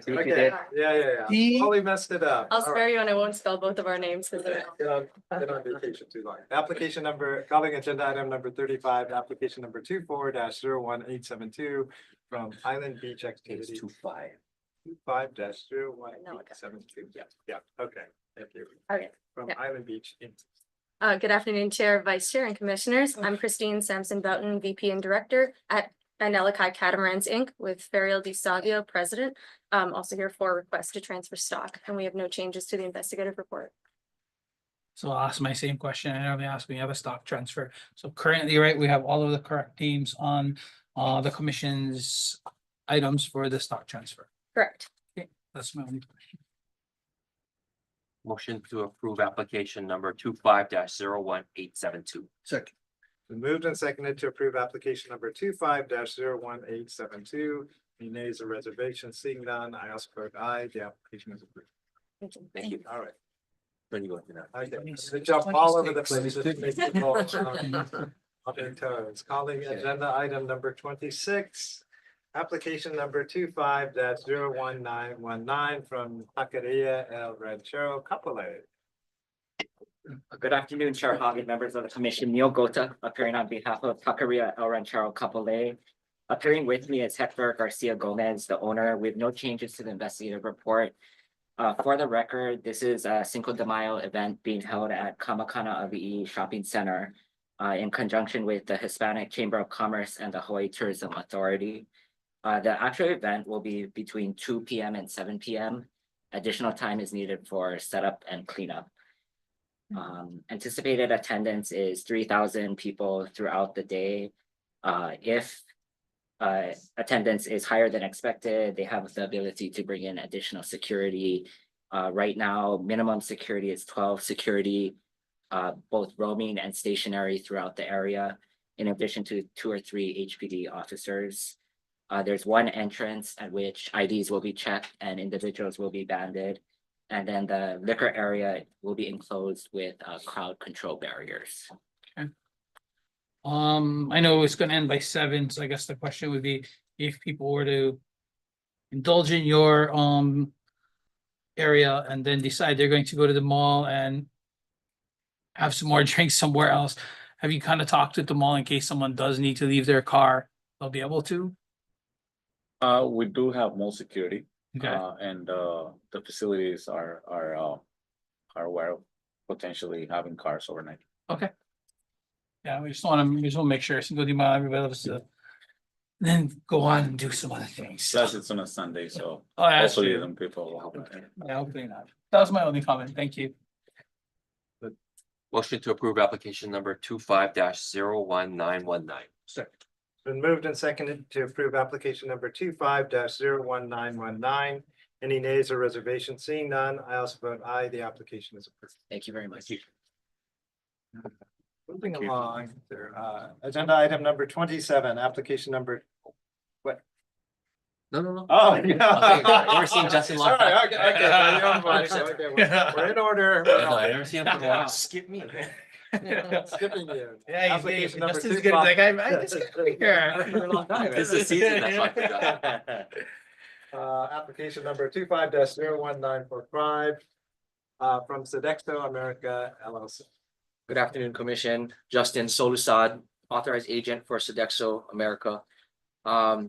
Okay, yeah. Totally messed it up. I'll All right. spare you and I won't spell both of our names because Been on vacation too long. Application number, calling agenda item number 35, application number 24-01872 from Island Beach Activities. It's 25. 25-01872. Yeah, okay, thank you. Okay. From Yeah. Island Beach. Good afternoon, Chair, Vice Chair, and Commissioners. I'm Christine Sampson Boughton, VP and Director at LIQ Catamarans Inc. with Ferial D. Savio, President. Also here for a request to transfer stock, and we have no changes to the investigative report. So I'll ask my same question. I normally ask when you have a stock transfer. So currently, right, we have all of the correct names on the commission's items for the stock transfer. Correct. Okay, that's my only question. Motion to approve application number 25-01872. Second. Been moved and seconded to approve application number 25-01872. Any nays or reservations? Seeing none, I also vote aye. The application is approved. Thank you. All right. When you go to that. I jump all over the place. Just make people, on their toes. Calling agenda item number 26. Application number 25-01919 from Taqueria El Ranchero Capole. Good afternoon, Chair Hogg and members of the commission. Neil Gota, appearing on behalf of Taqueria El Ranchero Capole. Appearing with me is Hector Garcia Gomez, the owner, with no changes to the investigative report. For the record, this is a Cinco de Mayo event being held at Kamakana Avi'i Shopping Center in conjunction with the Hispanic Chamber of Commerce and the Hawaii Tourism Authority. The actual event will be between 2 p.m. and 7 p.m. Additional time is needed for setup and cleanup. Anticipated attendance is 3,000 people throughout the day. If attendance is higher than expected, they have the ability to bring in additional security. Right now, minimum security is 12 security, both roaming and stationary throughout the area, in addition to 2 or 3 HPD officers. There's one entrance at which IDs will be checked and individuals will be banded. And then the liquor area will be enclosed with crowd control barriers. I know it's gonna end by 7, so I guess the question would be if people were to indulge in your area and then decide they're going to go to the mall and have some more drinks somewhere else. Have you kind of talked with the mall in case someone does need to leave their car? They'll be able to? We do have more security. Okay. And the facilities are aware of potentially having cars overnight. Okay. Yeah, we just want to make sure Cinco de Mayo, everybody loves to then go on and do some other things. Plus, it's on a Sunday, so Oh, that's hopefully true. some people will help. Yeah, hopefully not. That was my only comment. Thank you. Motion to approve application number 25-01919. Second. Been moved and seconded to approve application number 25-01919. Any nays or reservations? Seeing none, I also vote aye. The application is approved. Thank you very much. Moving along, agenda item number 27, application number. What? No. Oh, Okay, yeah. never seen Justin All like right, that. okay, okay, we're in order. Yeah, I never seen him for a while. Skip me. Skipping you. Yeah, he's Application number Justin's 25. good. Like, I just got here. This is the season, that's why I forgot. Application number 25-01945 from Sodexo America LLC. Good afternoon, Commission. Justin Solusad, authorized agent for Sodexo America.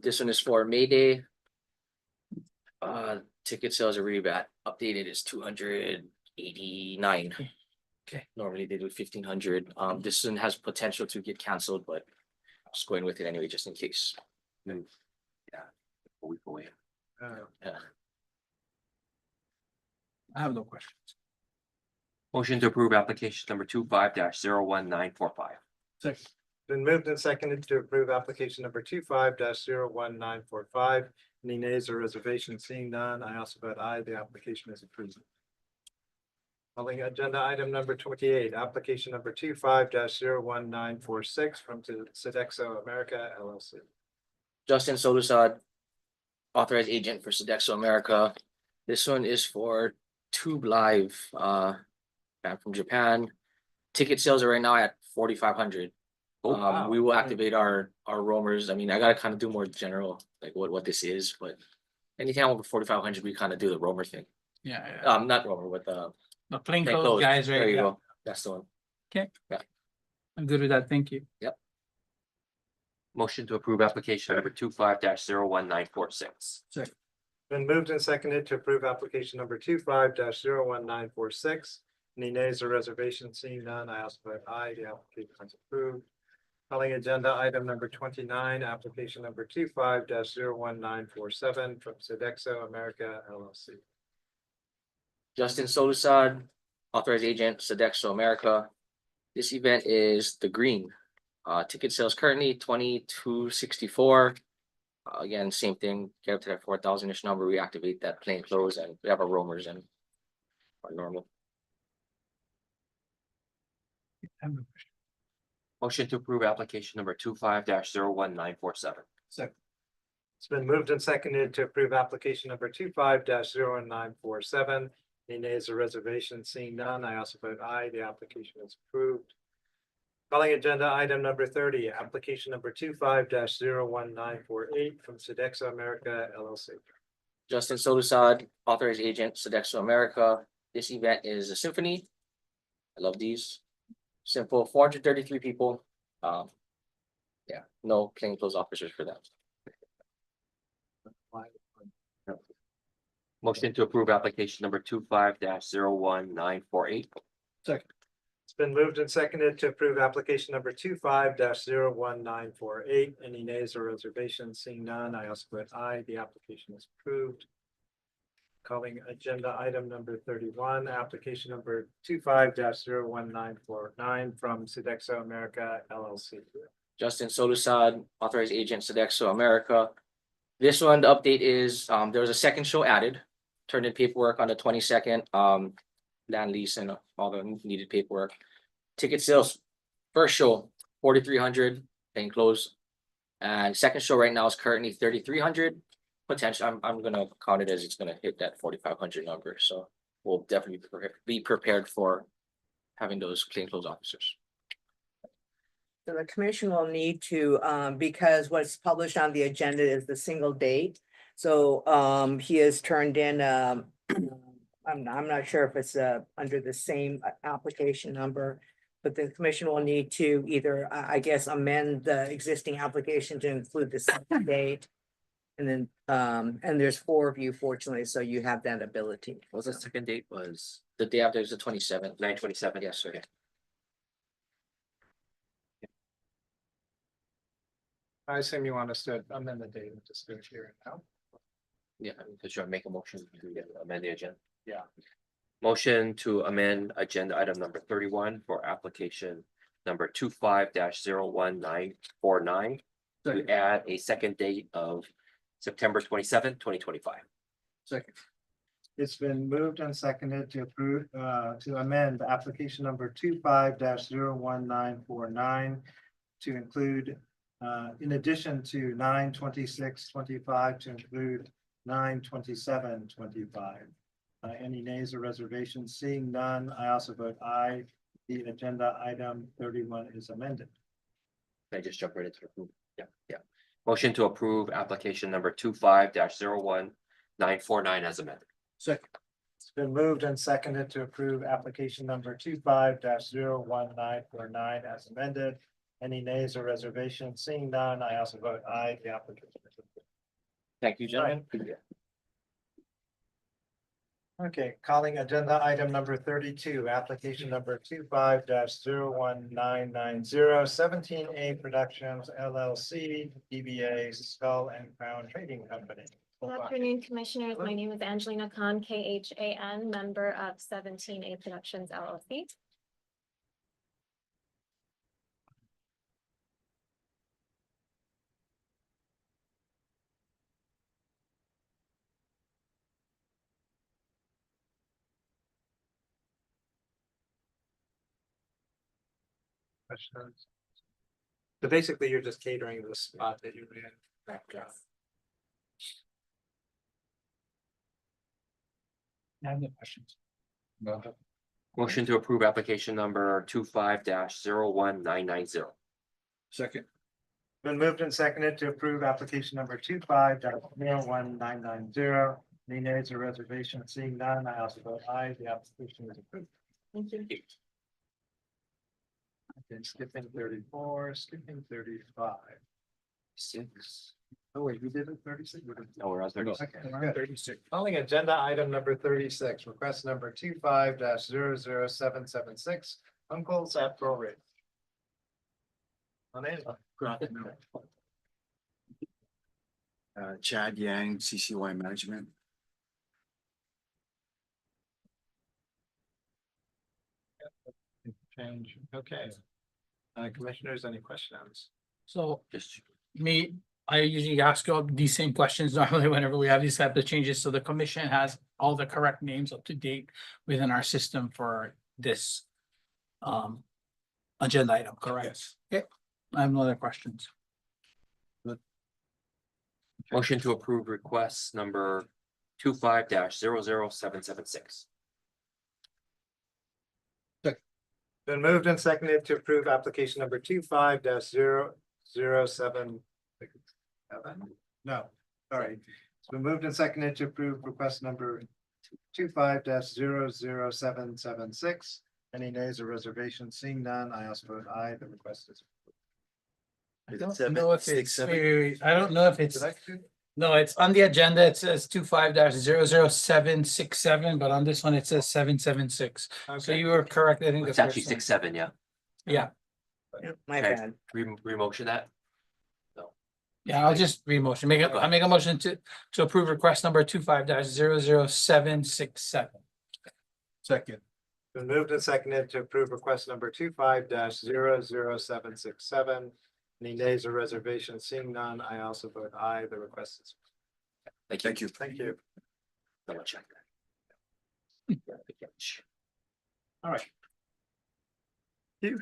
This one is for May Day. Ticket sales are really bad. Updated is 289. Okay, normally they do 1,500. This one has potential to get canceled, but I'm just going with it anyway, just in case. Yeah. A week away. Yeah. I have no questions. Motion to approve application number 25-01945. Second. Been moved and seconded to approve application number 25-01945. Any nays or reservations? Seeing none, I also vote aye. The application is approved. Calling agenda item number 28, application number 25-01946 from Sodexo America LLC. Justin Solusad, authorized agent for Sodexo America. This one is for Tube Live, back from Japan. Ticket sales are right now at 4,500. Wow. We will activate our roamers. I mean, I gotta kind of do more general, like what this is, but anytime over 4,500, we kind of do the roamer thing. Yeah. Not roamer, but The plainclothes plainclothes guys, There right? you Yeah. go. That's the one. Okay. Yeah. I'm good with that. Thank you. Motion to approve application number 25-01946. Second. Been moved and seconded to approve application number 25-01946. Any nays or reservations? Seeing none, I also vote aye. The application is approved. Calling agenda item number 29, application number 25-01947 from Sodexo America LLC. Justin Solusad, authorized agent, Sodexo America. This event is the Green. Ticket sales currently 2,264. Again, same thing, get up to that 4,000-ish number, we activate that plain clothes, and we have our roamers and our normal. Motion to approve application number 25-01947. Second. It's been moved and seconded to approve application number 25-01947. Any nays or reservations? Seeing none, I also vote aye. The application is approved. Calling agenda item number 30, application number 25-01948 from Sodexo America LLC. Justin Solusad, authorized agent, Sodexo America. This event is a symphony. I love these. Simple, 433 people. Yeah, no plainclothes officers for that. Motion to approve application number 25-01948. Second. It's been moved and seconded to approve application number 25-01948. Any nays or reservations? Seeing none, I also vote aye. The application is approved. Calling agenda item number 31, application number 25-01949 from Sodexo America LLC. Justin Solusad, authorized agent, Sodexo America. This one, the update is, there was a second show added, turned in paperwork on the 22nd, land lease and all the needed paperwork. Ticket sales, first show, 4,300, paying close. And second show right now is currently 3,300. Potential, I'm gonna count it as it's gonna hit that 4,500 number, so we'll definitely be prepared for having those plainclothes officers. So the commission will need to, because what's published on the agenda is the single date. So he has turned in, I'm not sure if it's under the same application number. But the commission will need to either, I guess, amend the existing application to include the second date. And then, and there's 4 of you fortunately, so you have that ability. What was the second date? Was the day after is the 27th. 9/27. Yes, okay. I assume you want us to amend the date and just go here now. Yeah, because you're make a motion to amend the agenda. Yeah. Motion to amend agenda item number 31 for application number 25-01949 to add a second date of September 27th, 2025. Second. It's been moved and seconded to approve, to amend application number 25-01949 to include, in addition to 9/26/25 to include 9/27/25. Any nays or reservations? Seeing none, I also vote aye. The agenda item 31 is amended. Can I just jump right into approve? Yeah. Motion to approve application number 25-01949 as amended. Second. It's Been moved and seconded to approve application number 25-01949 as amended. Any nays or reservations? Seeing none, I also vote aye. The application is approved. Thank you, gentlemen. Okay, calling agenda item number 32, application number 25-01990, 17A Productions LLC, DBA Skull and Crown Trading Company. Good afternoon, Commissioners. My name is Angelina Khan, KHAN, member of 17A Productions LLC. Questions? So basically, you're just catering the spot that you're in. I have no questions. Motion to approve application number 25-01990. Second. Been moved and seconded to approve application number 25-01990. Any nays or reservations? Seeing none, I also vote aye. The application is approved. Thank you. Okay, skipping 34, skipping 35. 6. Oh, wait, we did it 36? No, we're on 36. Okay, good. 36. Calling agenda item number 36, request number 25-00776, Uncle's at Pearl Ridge. Good afternoon. Chad Yang, CCY Management. Change, okay. Commissioners, any questions? So Just I usually ask you these same questions normally whenever we have these type of changes, so the commission has all the correct names up to date within our system for this agenda item, correct? Okay, I have no other questions. motion to approve request number 25-00776. Been moved and seconded to approve application number 25-007. No, sorry. It's been moved and seconded to approve request number 25-00776. Any nays or reservations? Seeing none, I also vote aye. The request is. I don't know if it's, wait, I don't know if it's, Did I do- no, it's on the agenda, it says 25-00767, but on this one, it says 776. So Okay. you were correct, I think. the It's actually first one. 6-7, yeah. Yeah, My Okay. bad. Remotion that. yeah, I'll just re-motion, I make a motion to approve request number 25-00767. Second. Been moved and seconded to approve request number 25-00767. Any nays or reservations? Seeing none, I also vote aye. The request is. Thank you. Thank you. Double check that. All right. You.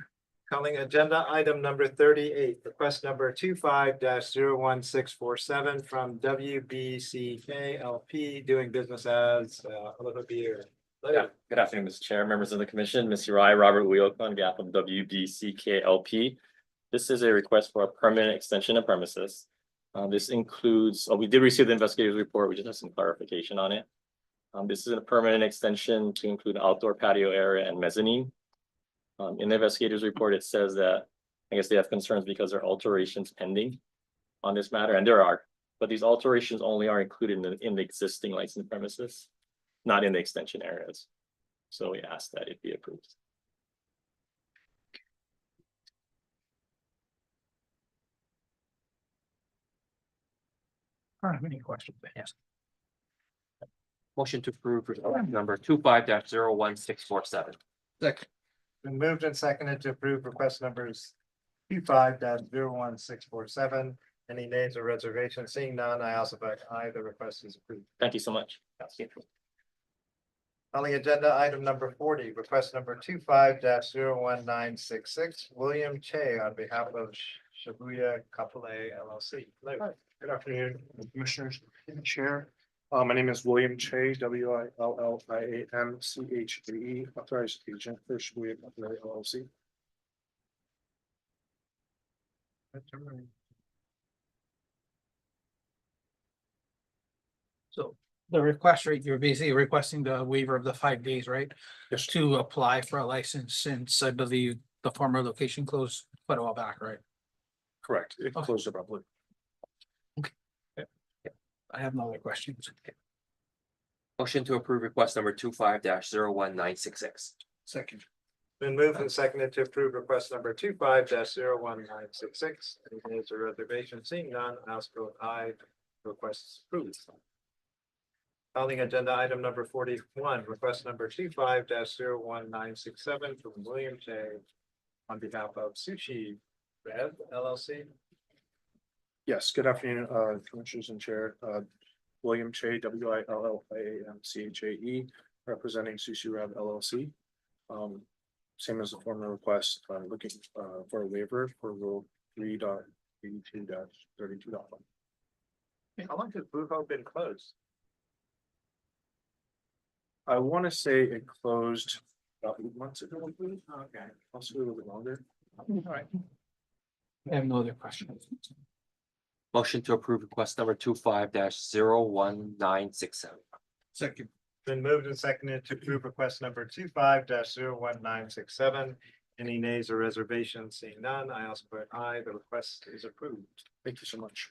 Calling agenda item number 38, request number 25-01647 from WBCK LP doing business as a little beer. Yeah, good afternoon, Mr. Chair, members of the commission, Ms. Uri, Robert Uyoka on behalf of WBCKLP. This is a request for a permanent extension of premises. This includes, we did receive the investigator's report, we just have some clarification on it. This is a permanent extension to include outdoor patio area and mezzanine. In the investigator's report, it says that, I guess they have concerns because there are alterations pending on this matter, and there are, but these alterations only are included in the existing licensed premises, not in the extension areas. So we ask that it be approved. I don't have any questions, yes. Motion to approve request number 25-01647. Second. Been moved and seconded to approve request numbers 25-01647. Any nays or reservations? Seeing none, I also vote aye. The request is approved. Thank you so much. Calling agenda item number 40, request number 25-01966, William Che on behalf of Shibuya Kapolei LLC. Hello. Good afternoon, Commissioners and Chair. My name is William Che, WILLIAMCHAE, authorized agent for Shibuya Kapolei LLC. So The request, right, you're basically requesting the waiver of the 5 days, right? Yes. To apply for a license since I believe the former location closed quite a while back, right? Correct. It Okay. closed abruptly. I have no other questions. Motion to approve request number 25-01966. Second. Been moved and seconded to approve request number 25-01966. Any nays or reservations? Seeing none, House vote aye. Request is approved. Calling agenda item number 41, request number 25-01967 from William J. On behalf of Sushi Rev LLC. Yes, good afternoon, Commissioners and Chair, William Che, WILLIAMCHAE, representing Sushi Rev LLC. Same as the former request, looking for a waiver for Rule 3.82-32.1. How long has Bluehoe been closed? I want to say it closed about 8 months ago, I believe. Okay. Possibly a little bit longer. All right. I have no other questions. Motion to approve request number 25-01967. Second. Been moved and seconded to approve request number 25-01967. Any nays or reservations? Seeing none, I also vote aye. The request is approved. Thank you so much.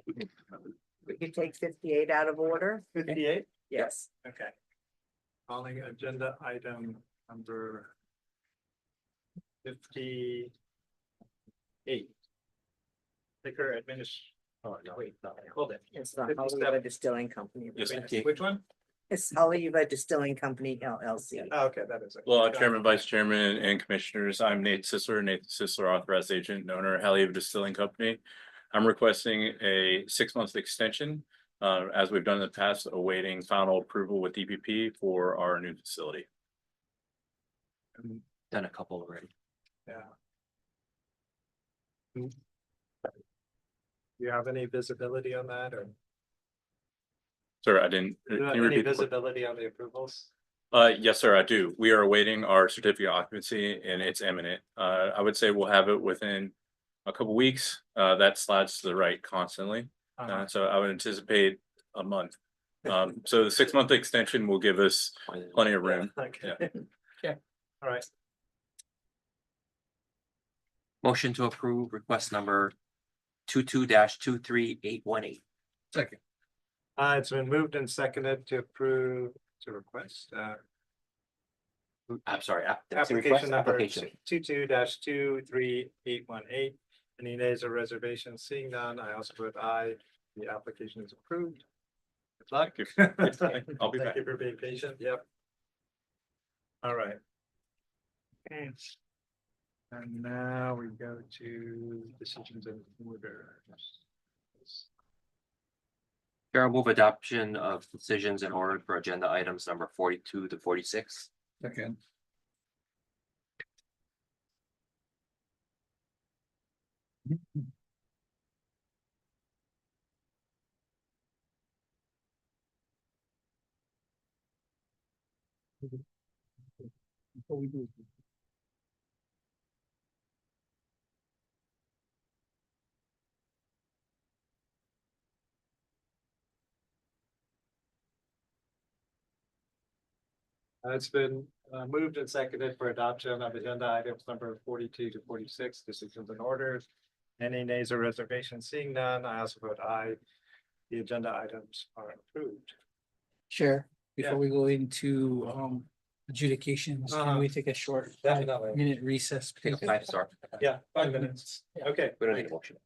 We could take 58 out of order. 58? Yes. Okay. Calling agenda item number 58. Liquor oh, no, wait, no, hold it. It's the Haleiwa Distilling Company. Yes, which one? It's Haleiwa Distilling Company LLC. Oh, okay, that is it. Well, Chairman, Vice Chairman, and Commissioners, I'm Nathan Sisler, authorized agent and owner, Haleiwa Distilling Company. I'm requesting a 6-month extension, as we've done in the past, awaiting final approval with DPP for our new facility. Done a couple already. Yeah. Do you have any visibility on that or Sir, I didn't. Can you any repeat the question? visibility on the approvals? Yes, sir, I do. We are awaiting our certificate of occupancy and it's imminent. I would say we'll have it within a couple weeks. That slides to the right constantly. So I would anticipate a month. So the 6-month extension will give us plenty of room. Okay. Yeah. Okay. All right. Motion to approve request number 22-23818. Second. It's been moved and seconded to approve the request. I'm sorry. That's a Application request, number application. 22-23818. Any nays or reservations? Seeing none, I also vote aye. The application is approved. Good luck. I'll be back. Thank you for being patient. Yep. All right. And now we go to decisions in order. Chair will move adoption of decisions in order for agenda items number 42 to 46. Second. Before we do. It's been moved and seconded for adoption of agenda items number 42 to 46, decisions and orders. Any nays or reservations? Seeing none, I also vote aye. The agenda items are approved. Chair, Yeah. before we go into adjudications, can we take a short Definitely. 5-minute recess? please? 5-star. Yeah, 5 minutes. Okay. We don't need a motion.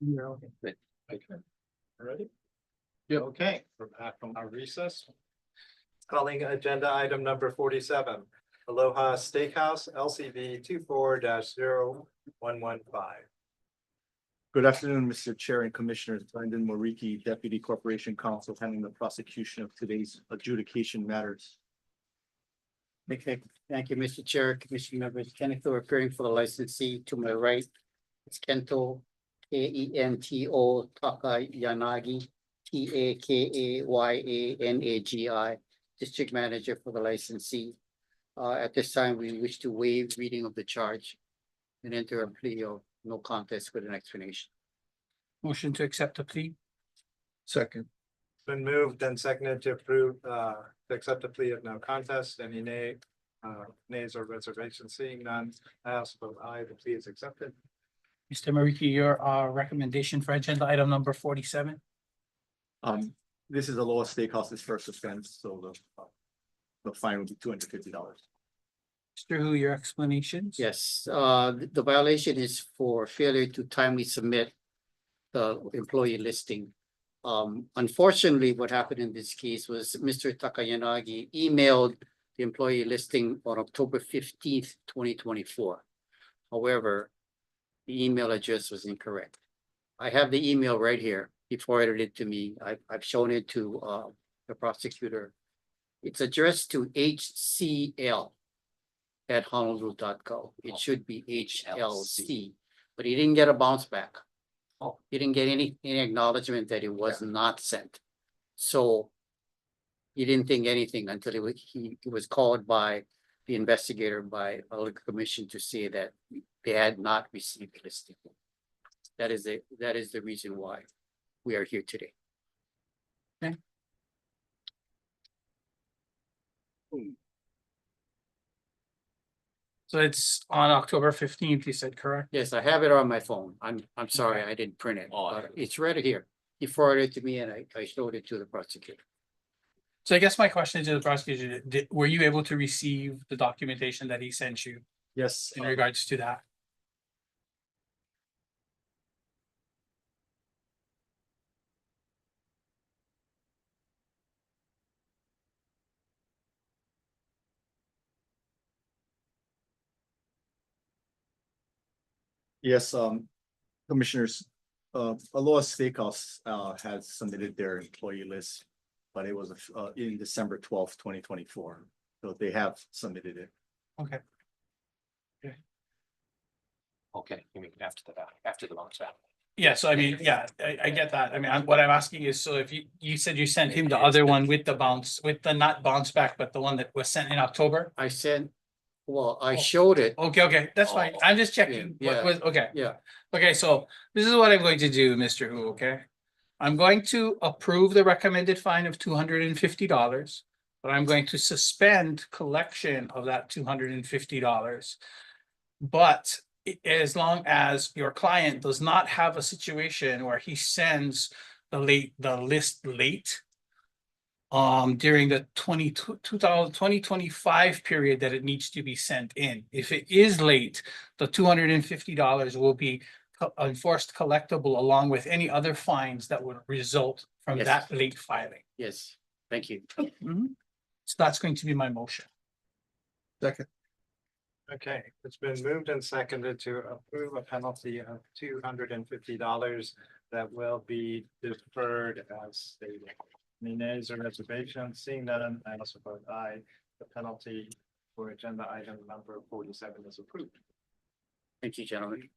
Good. Ready? Yep. Okay, we're back from our recess. Calling agenda item number 47, Aloha Steakhouse LCV 24-0115. Good afternoon, Mr. Chair and Commissioners. Brendan Moriki, Deputy Corporation Counsel, handling the prosecution of today's adjudication matters. Okay, thank you, Mr. Chair, Commission members, Kenneth appearing for the licensee. To my right, it's Kento, Kento Takayanagi, Takayanagai, District Manager for the licensee. At this time, we wish to waive reading of the charge and enter a plea of no contest with an explanation. Motion to accept the plea. Second. It's been moved and seconded to approve, to accept a plea of no contest. Any nays or reservations? Seeing none, I also vote aye. The plea is accepted. Mr. Mariki, your recommendation for agenda item number 47. This is Aloha Steakhouse's first offense, so the fine will be $250. Mr. Hu, your explanations? Yes, the violation is for failure to timely submit the employee listing. Unfortunately, what happened in this case was Mr. Takayanagi emailed the employee listing on October 15th, 2024. However, the email address was incorrect. I have the email right here. He forwarded it to me. I've shown it to the prosecutor. It's addressed to HCL@honolulu.gov. It should be HLC, but he didn't get a bounce back. He didn't get any acknowledgement that it was not sent. So he didn't think anything until he was called by the investigator by a commission to say that they had not received the listing. That is the reason why we are here today. Okay. So it's on October 15th, you said, correct? Yes, I have it on my phone. I'm sorry, I didn't print it, but it's right here. He forwarded it to me and I showed it to the prosecutor. So I guess my question to the prosecutor, were you able to receive the documentation that he sent you Yes. in regards to that? Yes, Commissioners, Aloha Steakhouse has submitted their employee list, but it was in December 12th, 2024. So they have submitted it. Okay. Okay, you mean after the bounce back. Yeah, so I mean, yeah, I get that. I mean, what I'm asking is, so if you said you sent him the other one with the not bounce back, but the one that was sent in October? I showed it. Okay, that's fine. I'm just checking. Yeah, Okay. Yeah, Okay, so this is what I'm going to do, Mr. Hu, okay? I'm going to approve the recommended fine of $250, but I'm going to suspend collection of that $250. But as long as your client does not have a situation where he sends the list late during the 2025 period that it needs to be sent in. If it is late, the $250 will be enforced collectible along with any other fines that would result from Yes. that late filing. yes, thank you. So that's going to be my motion. Second. Okay, it's been moved and seconded to approve a penalty of $250 that will be deferred as stated. Any nays or reservations? Seeing none, I also vote aye. The penalty for agenda item number 47 is approved. Thank you, gentlemen.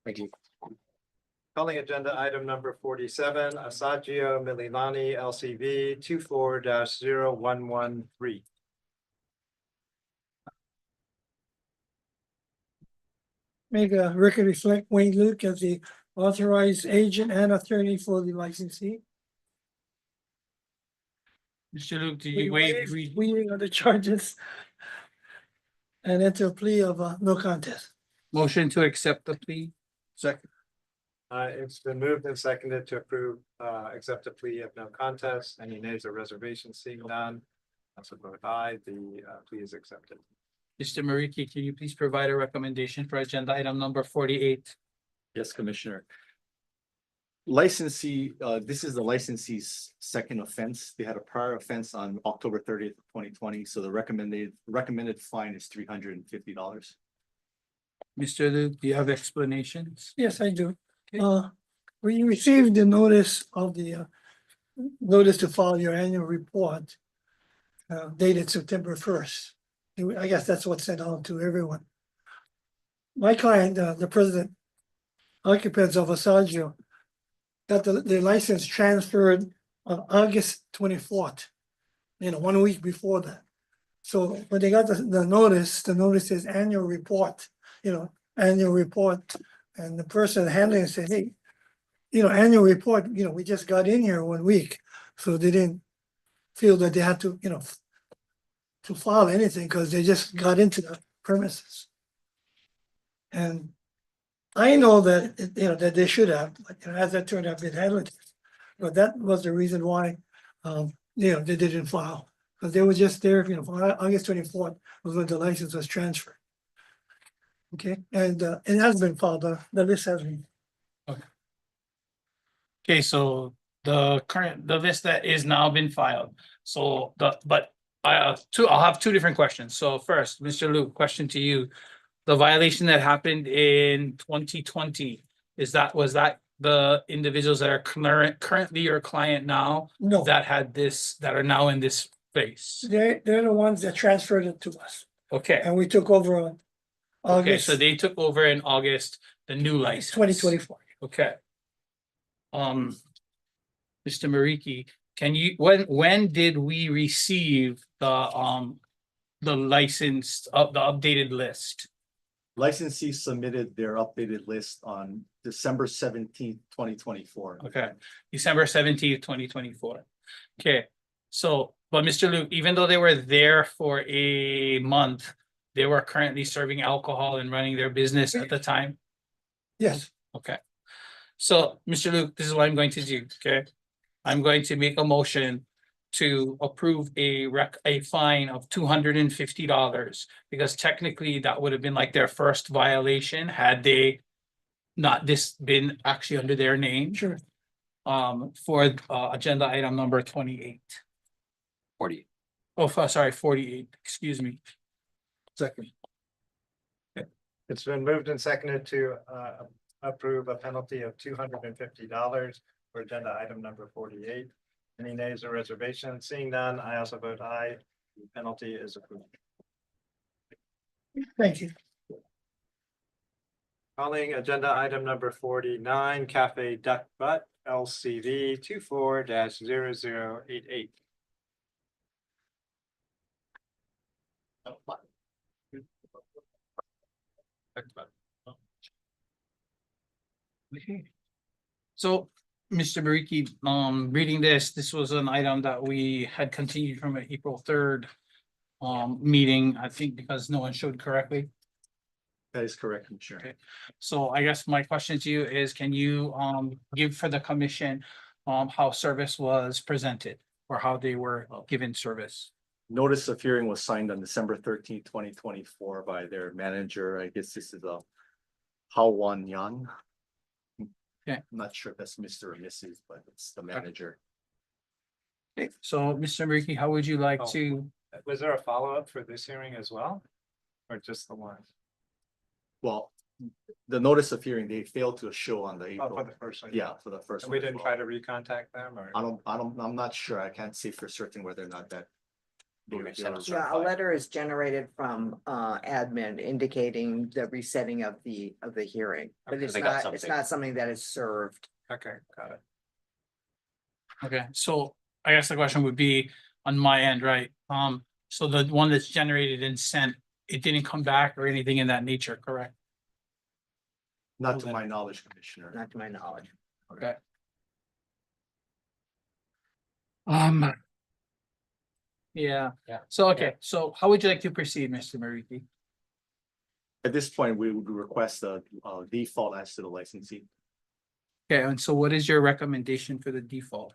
Thank you. Calling agenda item number 47, Asagio Mililani LCV 24-0113. Make a record reflect Wayne Luke as the authorized agent and attorney for the licensee. Mr. Luke, do We you waive? Reading of the charges. And enter a plea of no contest. Motion to accept the plea. Second. It's been moved and seconded to approve, accept a plea of no contest. Any nays or reservations? Seeing none, I also vote aye. The plea is accepted. Mr. Mariki, can you please provide a recommendation for agenda item number 48? Yes, Commissioner. Licensee, this is the licensee's second offense. They had a prior offense on October 30th, 2020. So the recommended fine is $350. Mr. Luke, do you have explanations? Yes, I do. Okay. We received the notice of the notice to file your annual report dated September 1st. I guess that's what's sent out to everyone. My client, the president occupants of Asagio, got the license transferred on August 24th, 1 week before that. So when they got the notice says annual report, annual report. And the person handling it said, hey, annual report, we just got in here 1 week. So they didn't feel that they had to, to file anything because they just got into the premises. And I know that, that they should have, but as that turned out, it hadn't. But that was the reason why, they didn't file. Because they were just there, August 24th was when the license was transferred. Okay, and it has been filed, the list has been. Okay, so the list that is now been filed. So I'll have two different questions. So first, Mr. Luke, question to you. The violation that happened in 2020, was that the individuals that are currently your client now? No. That are now in this space? They're the ones that transferred it to us. Okay. And we took over on Okay, August so they took over in August, the new license. 2024. Okay. Mr. Mariki, when did we receive the license of the updated list? Licensee submitted their updated list on December 17th, 2024. Okay, December 17th, 2024. Okay, so, but Mr. Luke, even though they were there for a month, they were currently serving alcohol and running their business at the time? Yes. Okay. So, Mr. Luke, this is what I'm going to do, okay? I'm going to make a motion to approve a fine of $250, because technically that would have been like their first violation had they not been actually under their name. Sure. For agenda item number 28. 40. Oh, sorry, 48, excuse me. Second. It's been moved and seconded to approve a penalty of $250 for agenda item number 48. Any nays or reservations? Seeing none, I also vote aye. The penalty is approved. Thank you. Calling agenda item number 49, Cafe Duck Butt LCV 24-0088. Okay. So, Mr. Bariki, reading this was an item that we had continued from an April 3rd meeting, I think because no one showed correctly. That is correct, Commissioner. Okay. So I guess my question to you is, can you give for the commission how service was presented or how they were given service? Notice of hearing was signed on December 13th, 2024 by their manager. I guess this is Hao Wan Yan. Okay. I'm not sure if that's Mr. or Mrs., but it's the manager. Okay. So, Mr. Mariki, how would you like to? Was there a follow-up for this hearing as well? Or just the one? Well, the notice of hearing, they failed to show on the April. For the first one? Yeah, for the first And one. we didn't try to recontact them or? I'm not sure. I can't say for certain whether or not that. Yeah, a letter is generated from admin indicating the resetting of the hearing, but Okay, it's they got not something. something that is served. Okay, got it. Okay, so I guess the question would be on my end, right? So the one that's generated and sent, it didn't come back or anything in that nature, correct? Not to my knowledge, Commissioner. Not to my knowledge. Okay. Yeah. So, okay, so how would you like to proceed, Mr. Mariki? At this point, we would request a default as to the licensee. Okay, and so what is your recommendation for the default?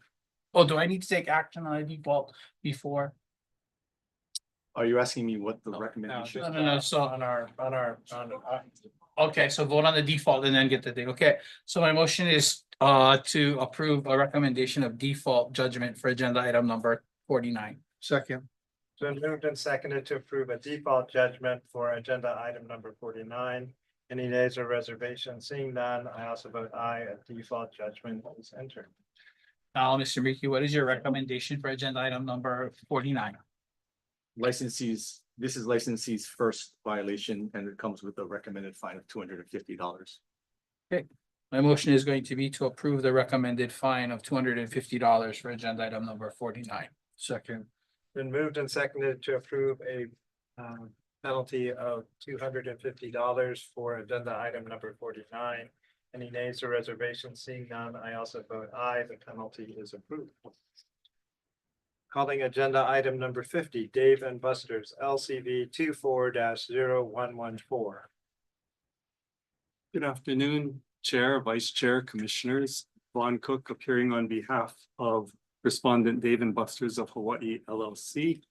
Oh, do I need to take action on a default before? Are you asking me what the recommendation? No, so okay, so vote on the default and then get the thing. Okay, so my motion is to approve a recommendation of default judgment for agenda item number 49. Second. It's been moved and seconded to approve a default judgment for agenda item number 49. Any nays or reservations? Seeing none, I also vote aye. A default judgment is entered. Now, Mr. Miki, what is your recommendation for agenda item number 49? Licensees, this is licensee's first violation and it comes with a recommended fine of $250. Okay, my motion is going to be to approve the recommended fine of $250 for agenda item number 49. Second. Been moved and seconded to approve a penalty of $250 for agenda item number 49. Any nays or reservations? Seeing none, I also vote aye. The penalty is approved. Calling agenda item number 50, Dave and Buster's LCV 24-0114. Good afternoon, Chair, Vice Chair, Commissioners. Vaughn Cook appearing on behalf of Respondent Dave and Buster's of Hawaii LLC.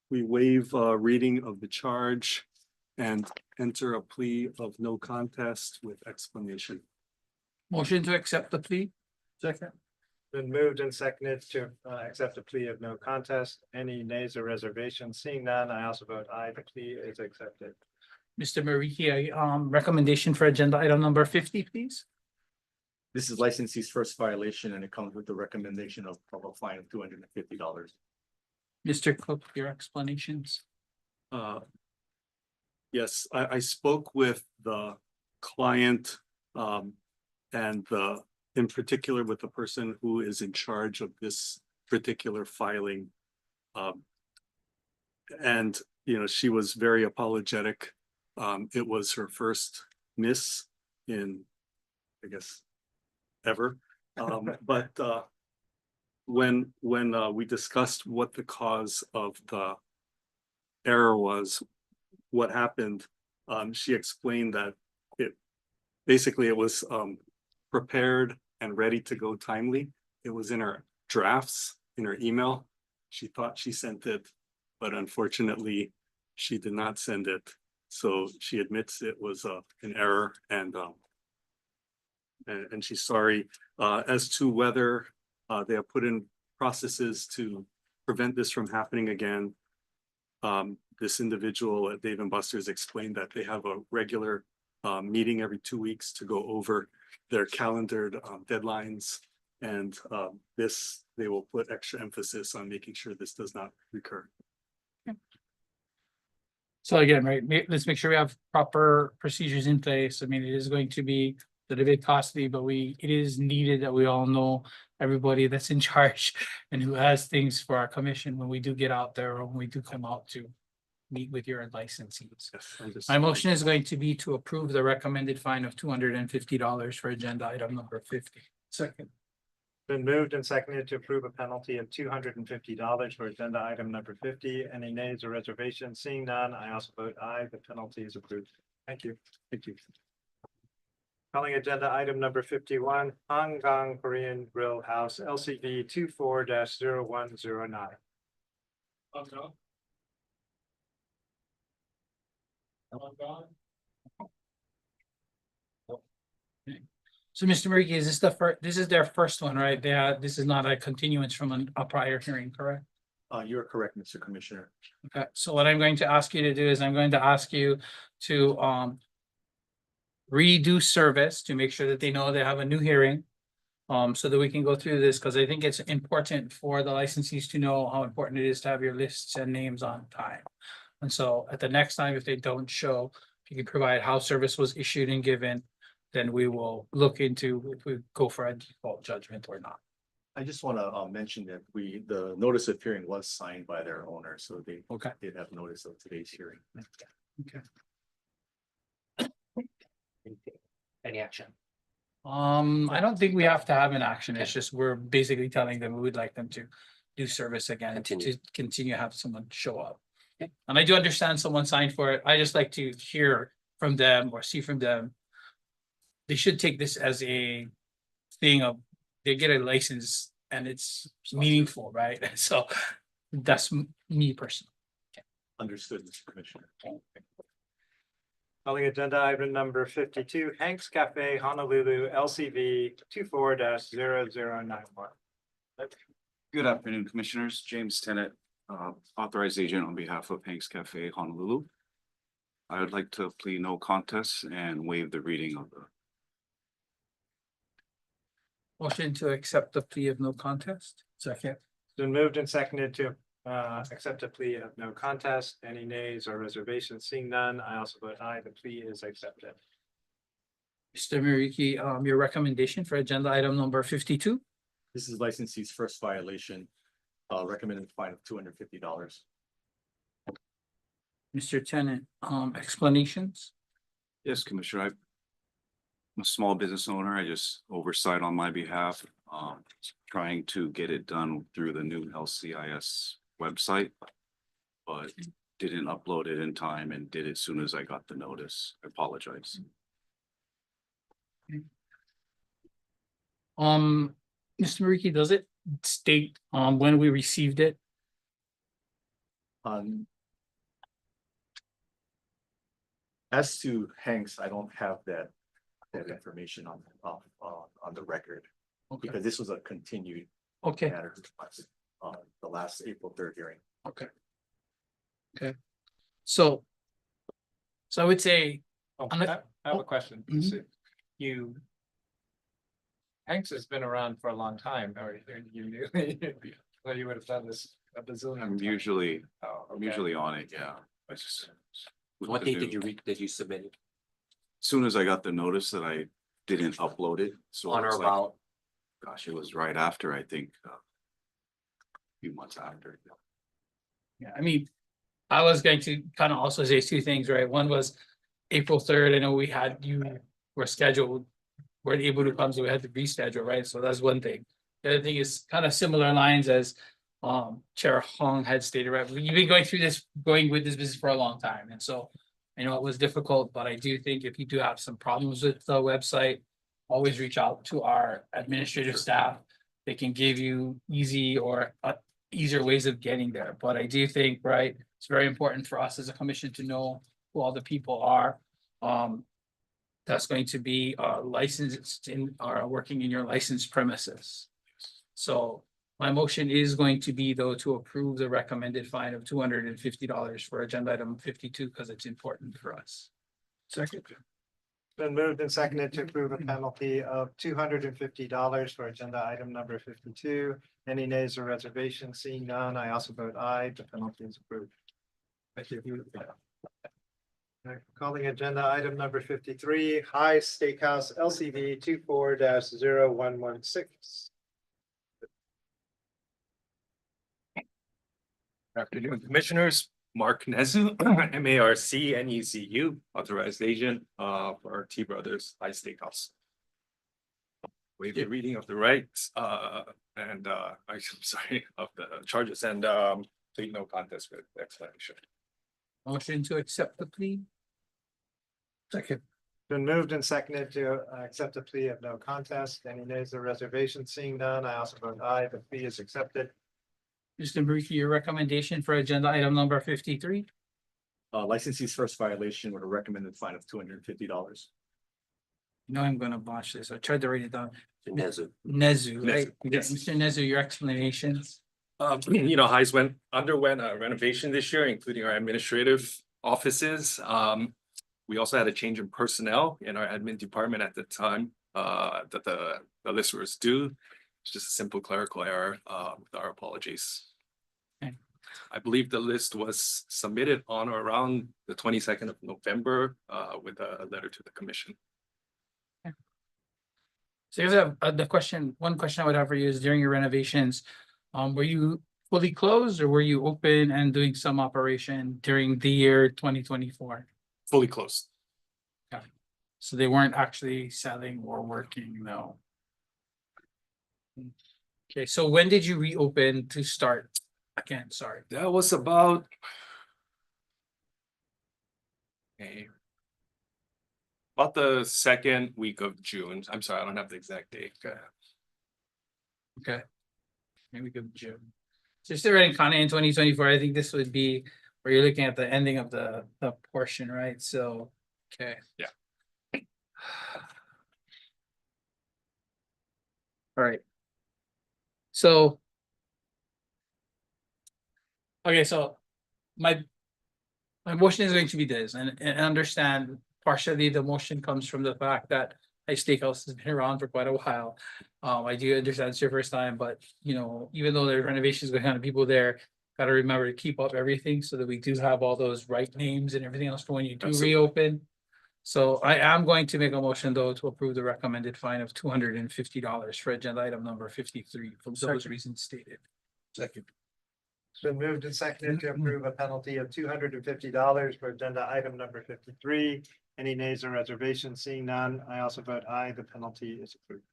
We waive reading of the charge and enter a plea of no contest with explanation. Motion to accept the plea. Second. Been moved and seconded to accept a plea of no contest. Any nays or reservations? Seeing none, I also vote aye. The plea is accepted. Mr. Mariki, recommendation for agenda item number 50, please. This is licensee's first violation and it comes with the recommendation of a fine of $250. Mr. Cook, your explanations. Yes, I spoke with the client and in particular with the person who is in charge of this particular filing. And, you know, she was very apologetic. It was her first miss in, I guess, ever. But when we discussed what the cause of the error was, what happened, she explained that it was prepared and ready to go timely. It was in her drafts, in her email. She thought she sent it, but unfortunately she did not send it. So she admits it was an error and she's sorry. As to whether they have put in processes to prevent this from happening again, this individual at Dave & Buster's explained that they have a regular meeting every 2 weeks to go over their calendared deadlines. And they will put extra emphasis on making sure this does not recur. So again, right, let's make sure we have proper procedures in place. I mean, it is going to be a little bit costly, but it is needed that we all know everybody that's in charge and who has things for our commission when we do get out there or when we do come out to meet with your licensees. Yes, My motion is going to be to approve the recommended fine of $250 for agenda item number 50. Second. Been moved and seconded to approve a penalty of $250 for agenda item number 50. Any nays or reservations? Seeing none, I also vote aye. The penalty is approved. Thank you. Thank you. Calling agenda item number 51, Hong Kong Korean Grill House LCV 24-0109. So Mr. Mariki, is this this is their first one, right? This is not a continuance from a prior hearing, correct? You're correct, Mr. Commissioner. Okay, so what I'm going to ask you to do is I'm going to ask you to redo service to make sure that they know they have a new hearing. So that we can go through this, because I think it's important for the licensees to know how important it is to have your lists and names on time. And so at the next time, if they don't show, if you can provide how service was issued and given, then we will look into if we go for a default judgment or not. I just want to mention that the notice of hearing was signed by their owner, so they did have notice of today's hearing. Okay. Any action? I don't think we have to have an action. It's just we're basically telling them we would like them to do service again to continue to have someone show up. Okay. And I do understand someone signed for it. I just like to hear from them or see from them. They should take this as a thing of they get a license and it's meaningful, right? So that's me personally. Understood, Mr. Commissioner. Calling agenda item number 52, Hanks Cafe Honolulu LCV 24-0091. Good afternoon, Commissioners. James Tennant, authorized agent on behalf of Hanks Cafe Honolulu. I would like to plead no contest and waive the reading of the. Motion to accept the plea of no contest. Second. Been moved and seconded to accept a plea of no contest. Any nays or reservations? Seeing none, I also vote aye. The plea is accepted. Mr. Mariki, your recommendation for agenda item number 52? This is licensee's first violation, recommended fine of $250. Mr. Tennant, explanations? Yes, Commissioner, I'm a small business owner. I just oversight on my behalf, trying to get it done through the new LCIS website. But didn't upload it in time and did it as soon as I got the notice. I apologize. Mr. Mariki, does it state when we received it? As to Hanks, I don't have that information on the record. Okay. Because this was a continued Okay. matter on the last April 3rd hearing. Okay. Okay. So I would say. I have a question. Mhm. You. Hanks has been around for a long time, or you knew, well, you would have done this a bazillion. I'm times. usually, Oh, I'm okay. usually on it, yeah. I just. What date did you submit it? As soon as I got the notice that I didn't upload it, so. On it was or like- about? Gosh, it was right after, I think, a few months after. Yeah, I mean, I was going to kind of also say two things, right? One was April 3rd. I know you were scheduled, weren't able to come, so we had to reschedule, right? So that's one thing. The other thing is kind of similar lines as Chair Hong had stated, right? You've been going with this business for a long time. And so I know it was difficult, but I do think if you do have some problems with the website, always reach out to our administrative staff. They can give you easier ways of getting there. But I do think, right, it's very important for us as a commission to know who all the people are. That's going to be licensed are working in your licensed premises. So my motion is going to be, though, to approve the recommended fine of $250 for agenda item 52 because it's important for us. Second. Been moved and seconded to approve a penalty of $250 for agenda item number 52. Any nays or reservations? Seeing none, I also vote aye. The penalty is approved. Thank you. Calling agenda item number 53, High Steakhouse LCV 24-0116. Afternoon, Commissioners. Mark Nezu, MARCNECU, authorized agent for our T Brothers High Steakhouse. Waive the reading of the rights and I'm sorry, of the charges and plead no contest with explanation. Motion to accept the plea. Second. Been moved and seconded to accept a plea of no contest. Any nays or reservations? Seeing none, I also vote aye. The plea is accepted. Mr. Mariki, your recommendation for agenda item number 53? Licensee's first violation with a recommended fine of $250. No, I'm gonna botch this. I tried to write it down. Nezu. Nezu, right? Yes. Mr. Nezu, your explanations. Highs underwent a renovation this year, including our administrative offices. We also had a change in personnel in our admin department at the time that the list was due. It's just a simple clerical error, with our apologies. Okay. I believe the list was submitted on or around the 22nd of November with a letter to the commission. So here's one question I would have for you is during your renovations, were you fully closed or were you open and doing some operation during the year 2024? Fully closed. So they weren't actually selling or working, no. Okay, so when did you reopen to start again? Sorry. That was about the second week of June. I'm sorry, I don't have the exact date. Okay. Maybe we go June. So still running kind of in 2024. I think this would be Or you're looking at the ending of the portion, right? So, okay. Yeah. All right. So. Okay, so my motion is going to be this, and understand partially the motion comes from the fact that Ice Steakhouse has been around for quite a while. I do understand it's your first time, but you know, even though there's renovations going on, people there gotta remember to keep up everything so that we do have all those right names and everything else for when you do Absolutely. reopen. So I am going to make a motion though to approve the recommended fine of $250 for agenda item number 53 for those reasons stated. Second. It's been moved and seconded to approve a penalty of $250 for agenda item number 53. Any nays or reservations? Seeing none, I also vote aye. The penalty is approved.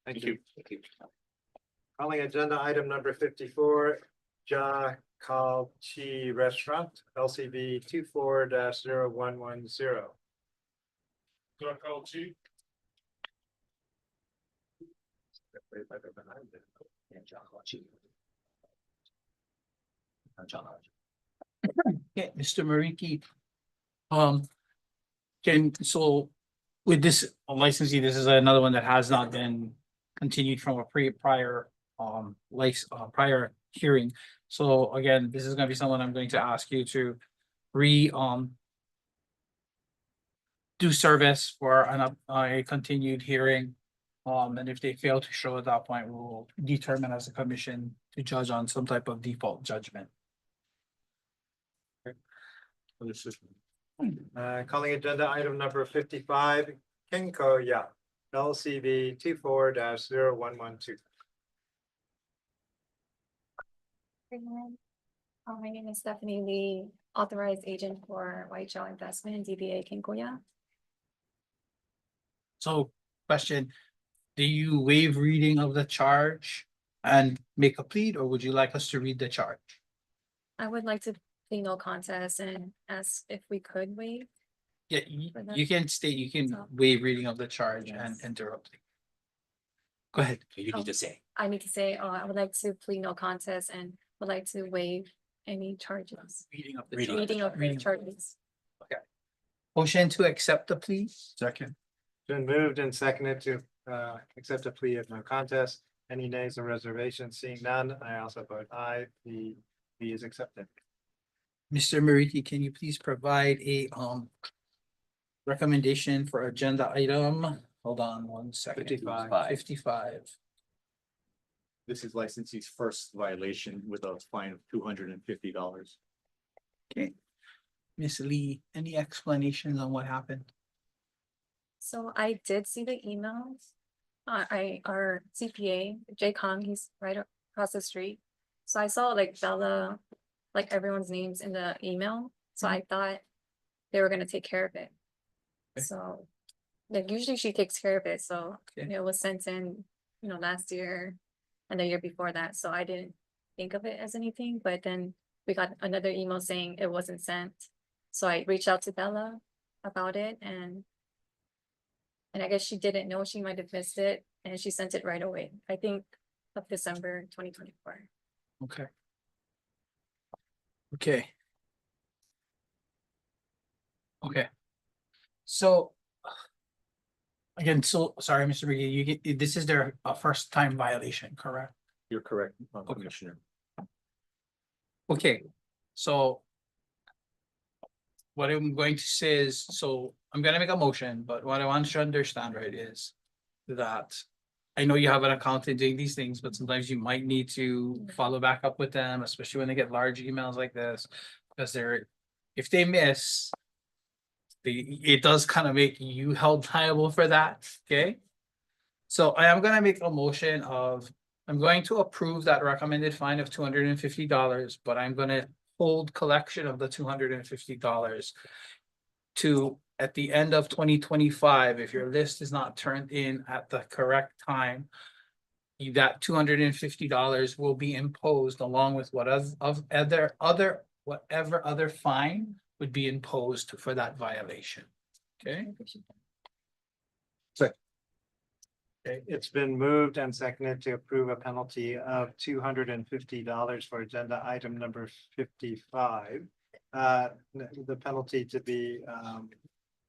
Thank you. Calling agenda item number 54, Ja Kal Chi Restaurant, LCB 24-0110. Ja Kal Chi. Yeah, Mr. Mariki. So with this licensee, this is another one that has not been continued from a prior prior hearing. So again, this is gonna be someone I'm going to ask you to do service for a continued hearing. And if they fail to show at that point, we will determine as a commission to judge on some type of default judgment. Calling agenda item number 55, Kenko Ya, LCB 24-0112. My name is Stephanie Lee, authorized agent for Whiteshell Investment, DBA Kinkoya. So question, do you waive reading of the charge and make a plea, or would you like us to read the charge? I would like to plead no contest and ask if we could waive. Yeah, For that? you can state, you can So- waive reading of the charge and Yes. interrupt. Go ahead. You need to say. I need to say, I would like to plead no contest and would like to waive any charges. Reading of the Reading. Reading of the Reading. charges. Motion to accept the plea? Second. Been moved and seconded to accept a plea of no contest. Any nays or reservations? Seeing none, I also vote aye. The plea is accepted. Mr. Mariti, can you please provide a recommendation for agenda item? Hold on one second. 55. 55. This is licensee's first violation with a fine of $250. Okay. Miss Lee, any explanations on what happened? So I did see the emails. Our CPA, Jay Kong, he's right across the street. So I saw like Bella, like everyone's names in the email. So I thought they were gonna take care of it. Okay. So like usually she takes care of it. So Okay. it was sent in, last year and the year before that. So I didn't think of it as anything, but then we got another email saying it wasn't sent. So I reached out to Bella about it and I guess she didn't know, she might have missed it, and she sent it right away, I think of December 2024. Okay. Okay. Okay. So. Again, so sorry, Mr. Mariti, you get, this is their first time violation, correct? You're correct, Commissioner. Okay, so. What I'm going to say is, so I'm gonna make a motion, but what I want you to understand, right, is that. I know you have an accountant doing these things, but sometimes you might need to follow back up with them, especially when they get large emails like this. Because if they miss. It does kind of make you held liable for that, okay? So I am gonna make a motion of, I'm going to approve that recommended fine of $250, but I'm gonna hold collection of the $250 to, at the end of 2025, if your list is not turned in at the correct time, that $250 will be imposed along with whatever other fine would be imposed for that violation. Okay? Okay, it's been moved and seconded to approve a penalty of $250 for agenda item number 55. the penalty to be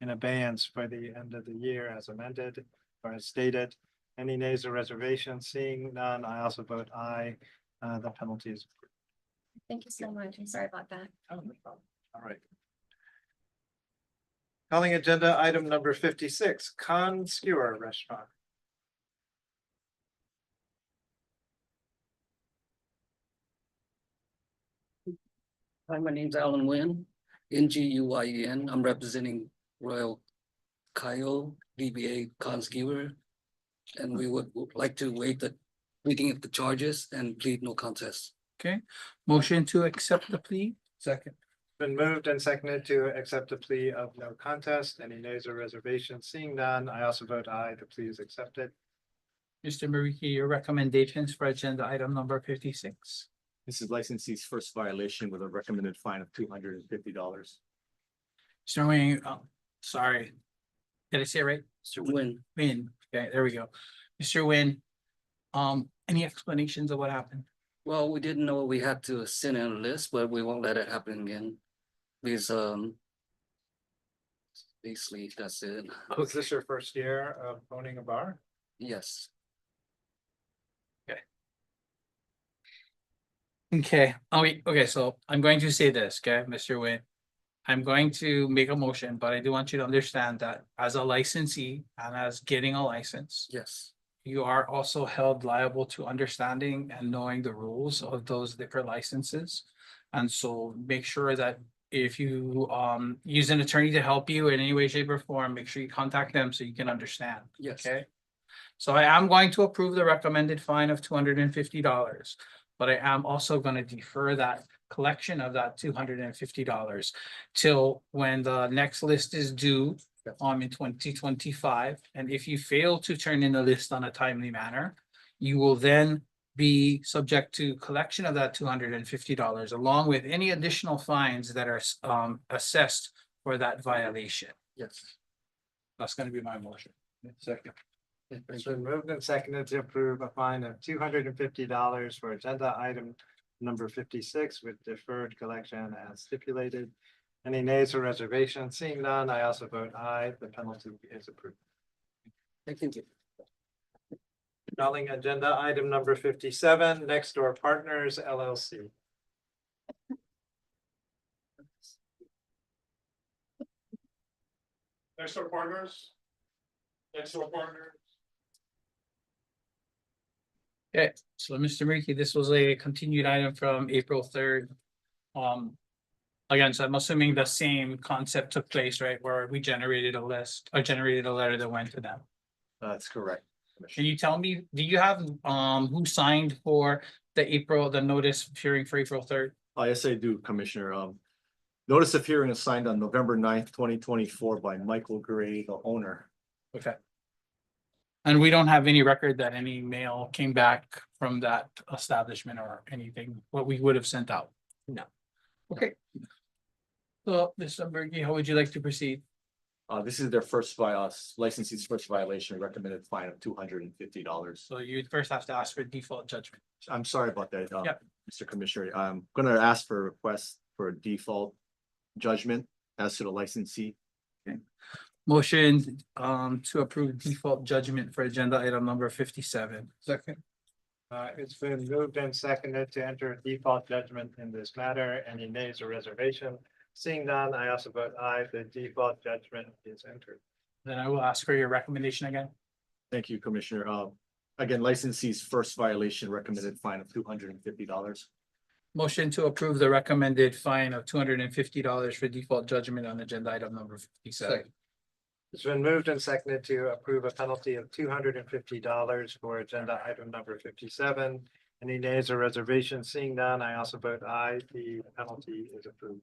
in abeyance for the end of the year as amended or as stated. Any nays or reservations? Seeing none, I also vote aye. The penalty is approved. Thank you so much. I'm sorry about that. Oh, no problem. All right. Calling agenda item number 56, Con Skewer Restaurant. Hi, my name's Alan Nguyen, Nguyen. I'm representing Royal Kyle DBA Conskewer. And we would like to waive the reading of the charges and plead no contest. Okay, motion to accept the plea. Second. Been moved and seconded to accept a plea of no contest. Any nays or reservations? Seeing none, I also vote aye. The plea is accepted. Mr. Mariki, your recommendations for agenda item number 56. This is licensee's first violation with a recommended fine of $250. Mr. Wayne, sorry. Did I say it right? Mr. Nguyen. Win. Okay, there we go. Mr. Win, any explanations of what happened? Well, we didn't know we had to send in a list, but we won't let it happen again. Because basically that's it. Is this your first year of owning a bar? Yes. Okay, okay, so I'm going to say this, okay, Mr. Win. I'm going to make a motion, but I do want you to understand that as a licensee and as getting a license, Yes. you are also held liable to understanding and knowing the rules of those liquor licenses. And so make sure that if you use an attorney to help you in any way, shape, or form, make sure you contact them so you can understand. Yes. Okay. So I am going to approve the recommended fine of $250, but I am also going to defer that collection of that $250 till when the next list is due in 2025. And if you fail to turn in the list on a timely manner, you will then be subject to collection of that $250 along with any additional fines that are assessed for that violation. Yes. That's going to be my motion. Second. It's been moved and seconded to approve a fine of $250 for agenda item number 56 with deferred collection as stipulated. Any nays or reservations? Seeing none, I also vote aye. The penalty is approved. Thank you. Calling agenda item number 57, Next Door Partners LLC. Next door partners. Next door partners. Okay, so Mr. Mariki, this was a continued item from April 3rd. Again, so I'm assuming the same concept took place, right, where we generated a list or generated a letter that went to them. That's correct. Can you tell me, do you have who signed for the notice of hearing for April 3rd? Yes, I do, Commissioner. Notice of hearing is signed on November 9th, 2024 by Michael Gray, the owner. Okay. And we don't have any record that any mail came back from that establishment or anything, what we would have sent out? No. Okay. So, Mr. Berge, how would you like to proceed? This is their licensee's first violation, recommended fine of $250. So you first have to ask for default judgment. I'm sorry about that, Yep. Mr. Commissioner. I'm gonna ask for a request for a default judgment as to the licensee. Okay. Motion to approve default judgment for agenda item number 57. Second. It's been moved and seconded to enter a default judgment in this matter. Any nays or reservation? Seeing none, I also vote aye. The default judgment is entered. Then I will ask for your recommendation again. Thank you, Commissioner. Again, licensee's first violation, recommended fine of $250. Motion to approve the recommended fine of $250 for default judgment on agenda item number 57. It's been moved and seconded to approve a penalty of $250 for agenda item number 57. Any nays or reservations? Seeing none, I also vote aye. The penalty is approved.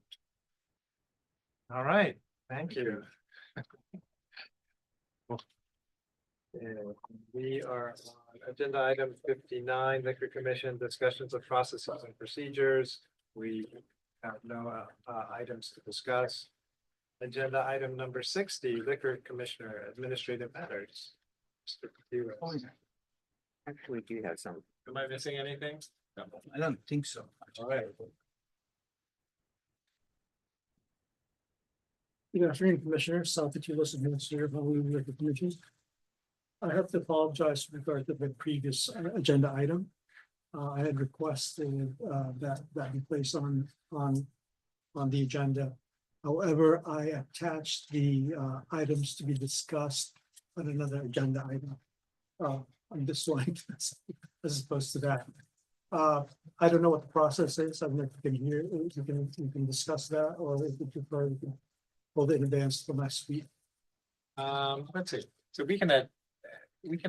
All right, thank you. We are on agenda item 59, Liquor Commission discussions of processes and procedures. We have no items to discuss. Agenda item number 60, Liquor Commissioner Administrative Matters. Mr. Gutierrez. Actually, do you have some? Am I missing anything? I don't think so. All right. Good afternoon, Commissioner. South Chief Administrator of Honolulu Liquor Commission. I have to apologize with regard to the previous agenda item. I had requested that be placed on the agenda. However, I attached the items to be discussed on another agenda item. On this one, as opposed to that. I don't know what the process is. I don't know if you can hear, you can discuss that, or if you prefer, you can hold it in advance for next week. Let's see, so we can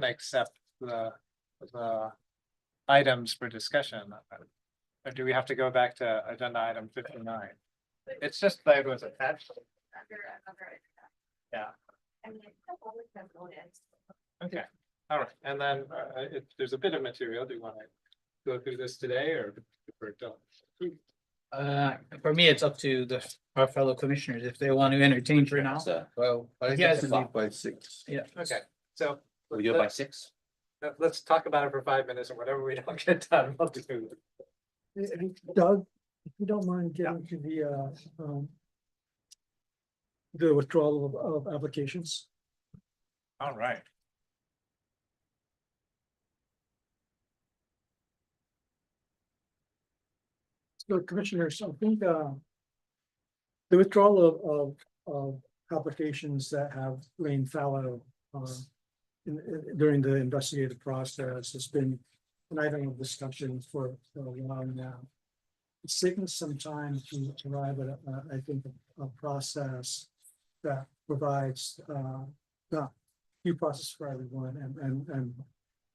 accept the items for discussion. Or do we have to go back to agenda item 59? It's just that it was attached. Yeah. Okay, all right, and then if there's a bit of material, do you want to go through this today or prefer to? For me, it's up to our fellow commissioners if they want to entertain for now. Well, I Yes. think it's by 6. Yeah. Okay, so. We do it by 6? Let's talk about it for 5 minutes, and whatever we don't get done, we'll do. Doug, if you don't mind getting to the withdrawal of applications. All right. So Commissioners, I think the withdrawal of applications that have lain fallow during the investigative process has been an item of discussion for a while now. It's taken some time to arrive at I think a process that provides due process for everyone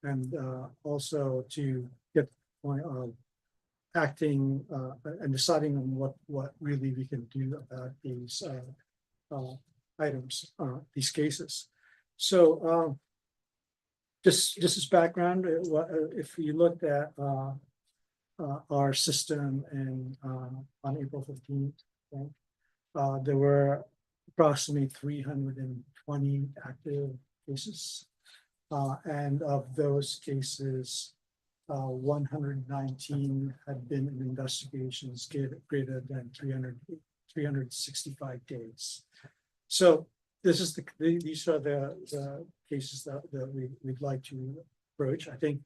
and also to get to the point of acting and deciding on what really we can do about these items, these cases. So just as background, if you looked at our system and on April 15th, there were approximately 320 active cases. And of those cases, 119 had been in investigations greater than 365 days. So this is these are the cases that we'd like to approach. I think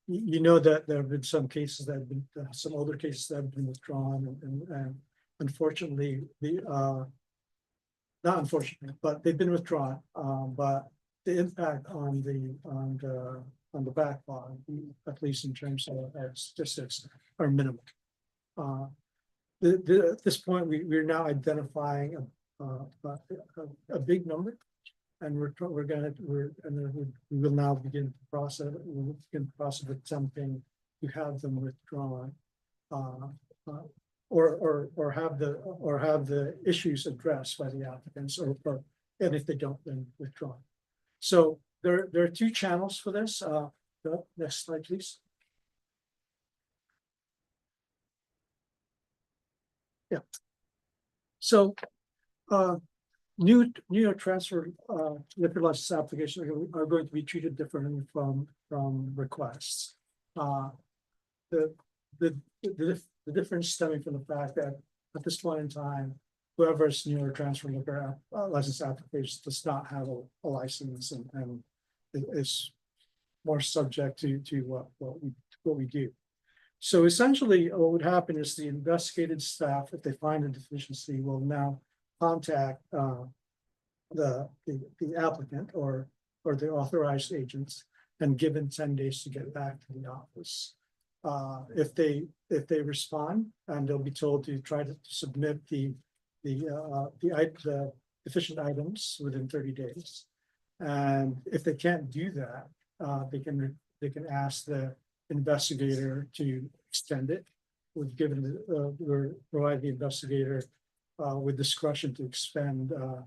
you know that there have been some cases that have been some older cases that have been withdrawn, and unfortunately not unfortunately, but they've been withdrawn. But the impact on the backlog, at least in terms of statistics, are minimal. At this point, we're now identifying a big number, and we will now begin the process. We'll begin the process of attempting to have them withdrawn, or have the issues addressed by the applicants, and if they don't, then withdrawn. So there are two channels for this. Next slide, please. Yeah. So new transfer liquor license applications are going to be treated differently from requests. The difference stemming from the fact that at this point in time, whoever's newer transfer liquor license application does not have a license and is more subject to what we do. So essentially, what would happen is the investigative staff, if they find a deficiency, will now contact the applicant or the authorized agents and given 10 days to get back to the office. If they respond, and they'll be told to try to submit the deficient items within 30 days. And if they can't do that, they can ask the investigator to extend it. We've provide the investigator with discretion to extend the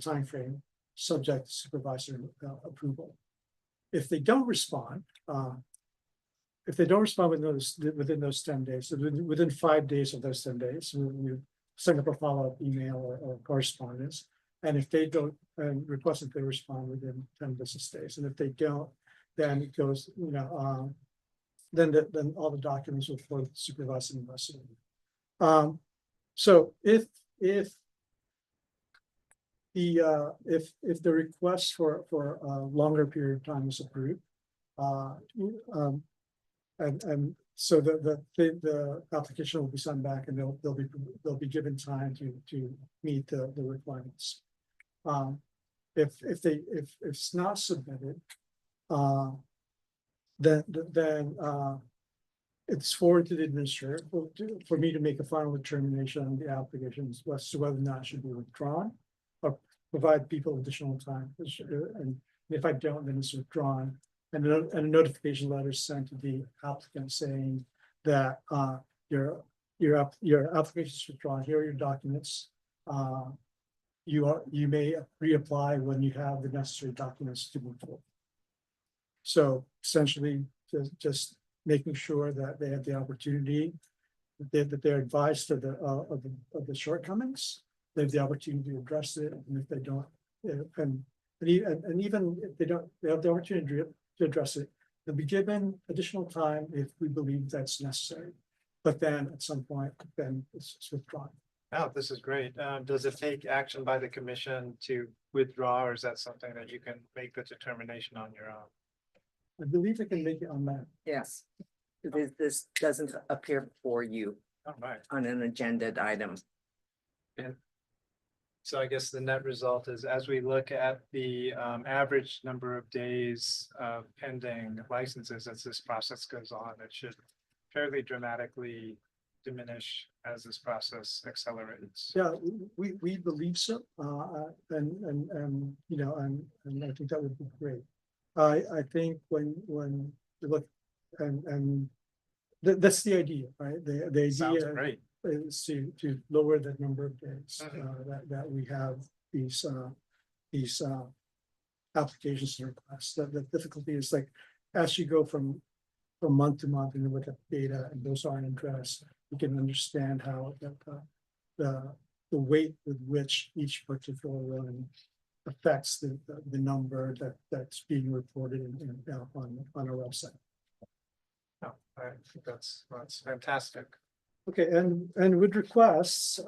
time frame, subject to supervisor approval. If they don't respond within those 10 days, so within 5 days of those 10 days, we send up a follow-up email or correspondence. And if they don't, and request that they respond within 10 business days. And if they don't, then it goes, then all the documents will flow to the supervising investigator. So if if the request for a longer period of time is approved, and so the application will be sent back and they'll be given time to meet the requirements. If it's not submitted, then it's forwarded to the administrator for me to make a final determination on the applications as to whether or not it should be withdrawn or provide people additional time. And if I don't, then it's withdrawn. And a notification letter is sent to the applicant saying that your application is withdrawn. Here are your documents. You may reapply when you have the necessary documents to move forward. So essentially, just making sure that they have the opportunity, that they're advised of the shortcomings, they have the opportunity to address it, and if they don't, and even if they don't, they have the opportunity to address it. They'll be given additional time if we believe that's necessary. But then at some point, then it's withdrawn. Oh, this is great. Does it take action by the commission to withdraw, or is that something that you can make the determination on your own? I believe I can make it on that. Yes. This doesn't appear before you All right. on an agenda item. So I guess the net result is, as we look at the average number of days pending licenses as this process goes on, it should fairly dramatically diminish as this process accelerates. Yeah, we believe so. And you know, and I think that would be great. I think when you look and that's the idea, right? The Sounds idea great. is to lower the number of days that we have these applications and requests. The difficulty is like as you go from month to month and you look at data and those aren't addressed, you can understand how the weight with which each particular one affects the number that's being reported on our website. Oh, I think that's fantastic. Okay, and with requests,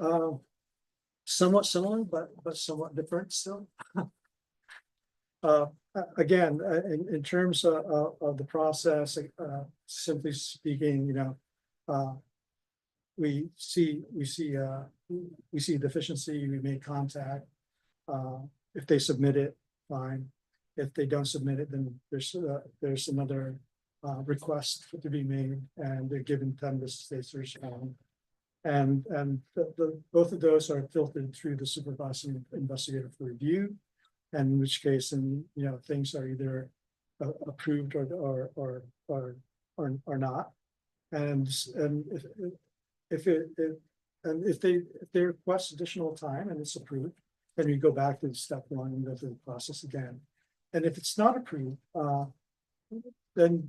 somewhat similar, but somewhat different still. Again, in terms of the process, simply speaking, you know, we see deficiency, we make contact. If they submit it, fine. If they don't submit it, then there's another request to be made, and they're given 10 business days to respond. And both of those are filtered through the supervising investigator for review, and in which case, and you know, things are either approved or not. And if they request additional time and it's approved, then we go back to step one and go through the process again. And if it's not approved, then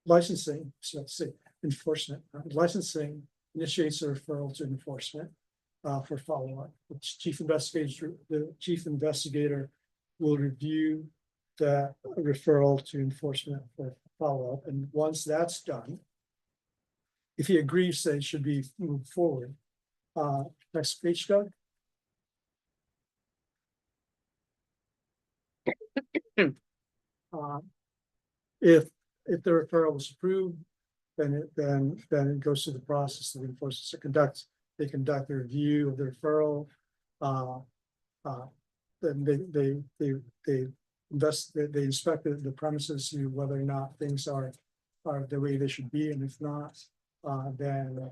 licensing, so let's say enforcement, licensing initiates a referral to enforcement for follow-up. The chief investigator will review the referral to enforcement for follow-up, and once that's done, if he agrees that it should be moved forward, next page, Doug. If the referral is approved, then it goes through the process of enforcement. They conduct a review of the referral. Then they inspect the premises, see whether or not things are the way they should be, and if not, then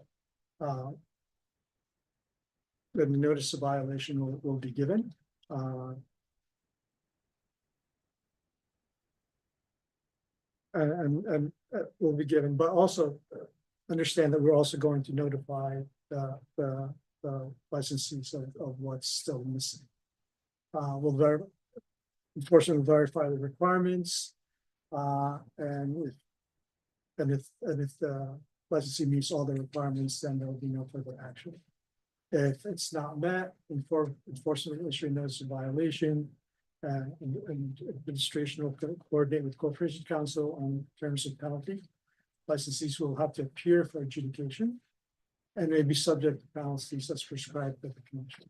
the notice of violation will be given. And will be given, but also understand that we're also going to notify the licensees of what's still missing. Enforcement will verify the requirements, and if the licensee meets all the requirements, then there will be no further action. If it's not met, enforcement will issue a notice of violation. And administration will coordinate with Corporation Council on terms of penalty. Licensees will have to appear for adjudication. and may be subject to penalties as prescribed by the commission.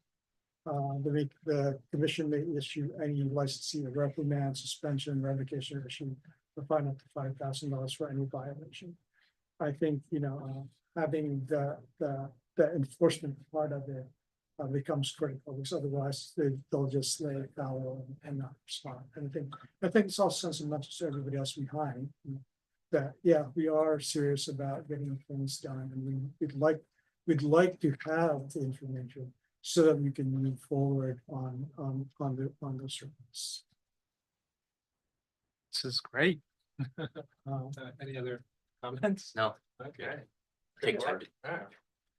The commission may issue any licensee of reprimand, suspension, revocation, or issue a fine up to $5,000 for any violation. I think, having the enforcement part of it becomes critical, because otherwise they'll just lay it fallow and not respond. And I think it's also sends a message to everybody else behind that, yeah, we are serious about getting things done, and we'd like to have the information so that we can move forward on those requests. This is great. Um, Any other comments? No. Okay. Take Good time work. to-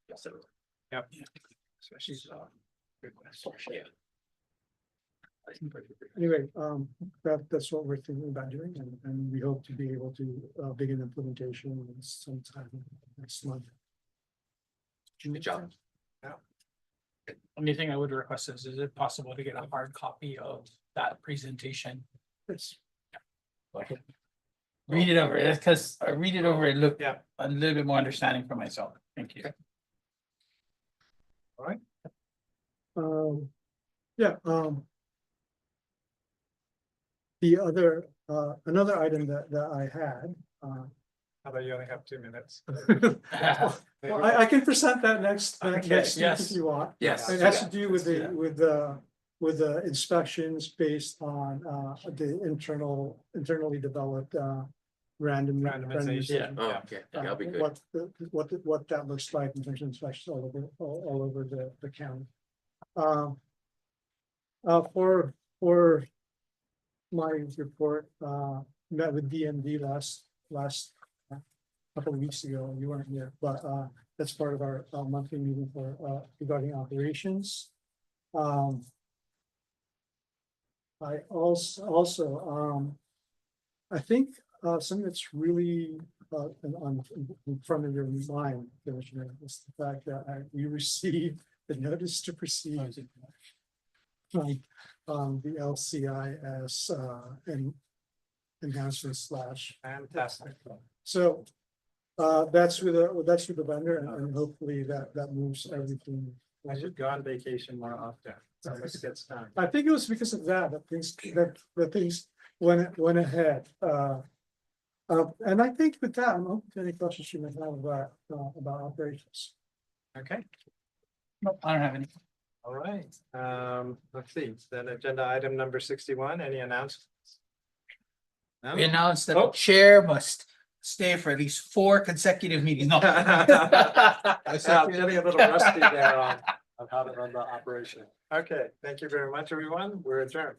Yeah. So, Yep. Especially, good question. yeah. Anyway, that's what we're thinking about doing, and we hope to be able to begin implementation sometime next month. Good job. Only thing I would request is it possible to get a hard copy of that presentation? Yes. Read it over, because I read it over and look a little bit more understanding for myself. Thank you. All right. Yeah, the other, another item that I had, How about you only have 2 minutes? well, I can present that next week yes. if you want. Yes. It has to Yeah. do with the inspections based on the internally developed randomization. Oh, okay, that'll be good. What that looks like in terms of inspections all over the county. For my report, met with DMD last couple of weeks ago. You weren't here, but that's part of our monthly meeting for regarding operations. I also I think something that's really in front of your mind, Commissioner, is the fact that we received the notice to proceed from the LCIS and enhancement / Fantastic. so that's with the vendor, and hopefully that moves everything. I should go on vacation more often, so this gets done. I think it was because of that things went ahead. And I think with that, I'm open to any questions you may have about operations. Okay, Nope, I don't have any. all right. Let's see, then agenda item number 61, any announcements? No? We announced that Oh. the chair must stay for at least 4 consecutive meetings. No. I'm getting a little rusty there on how to run the operation. Okay, thank you very much, everyone. We're adjourned.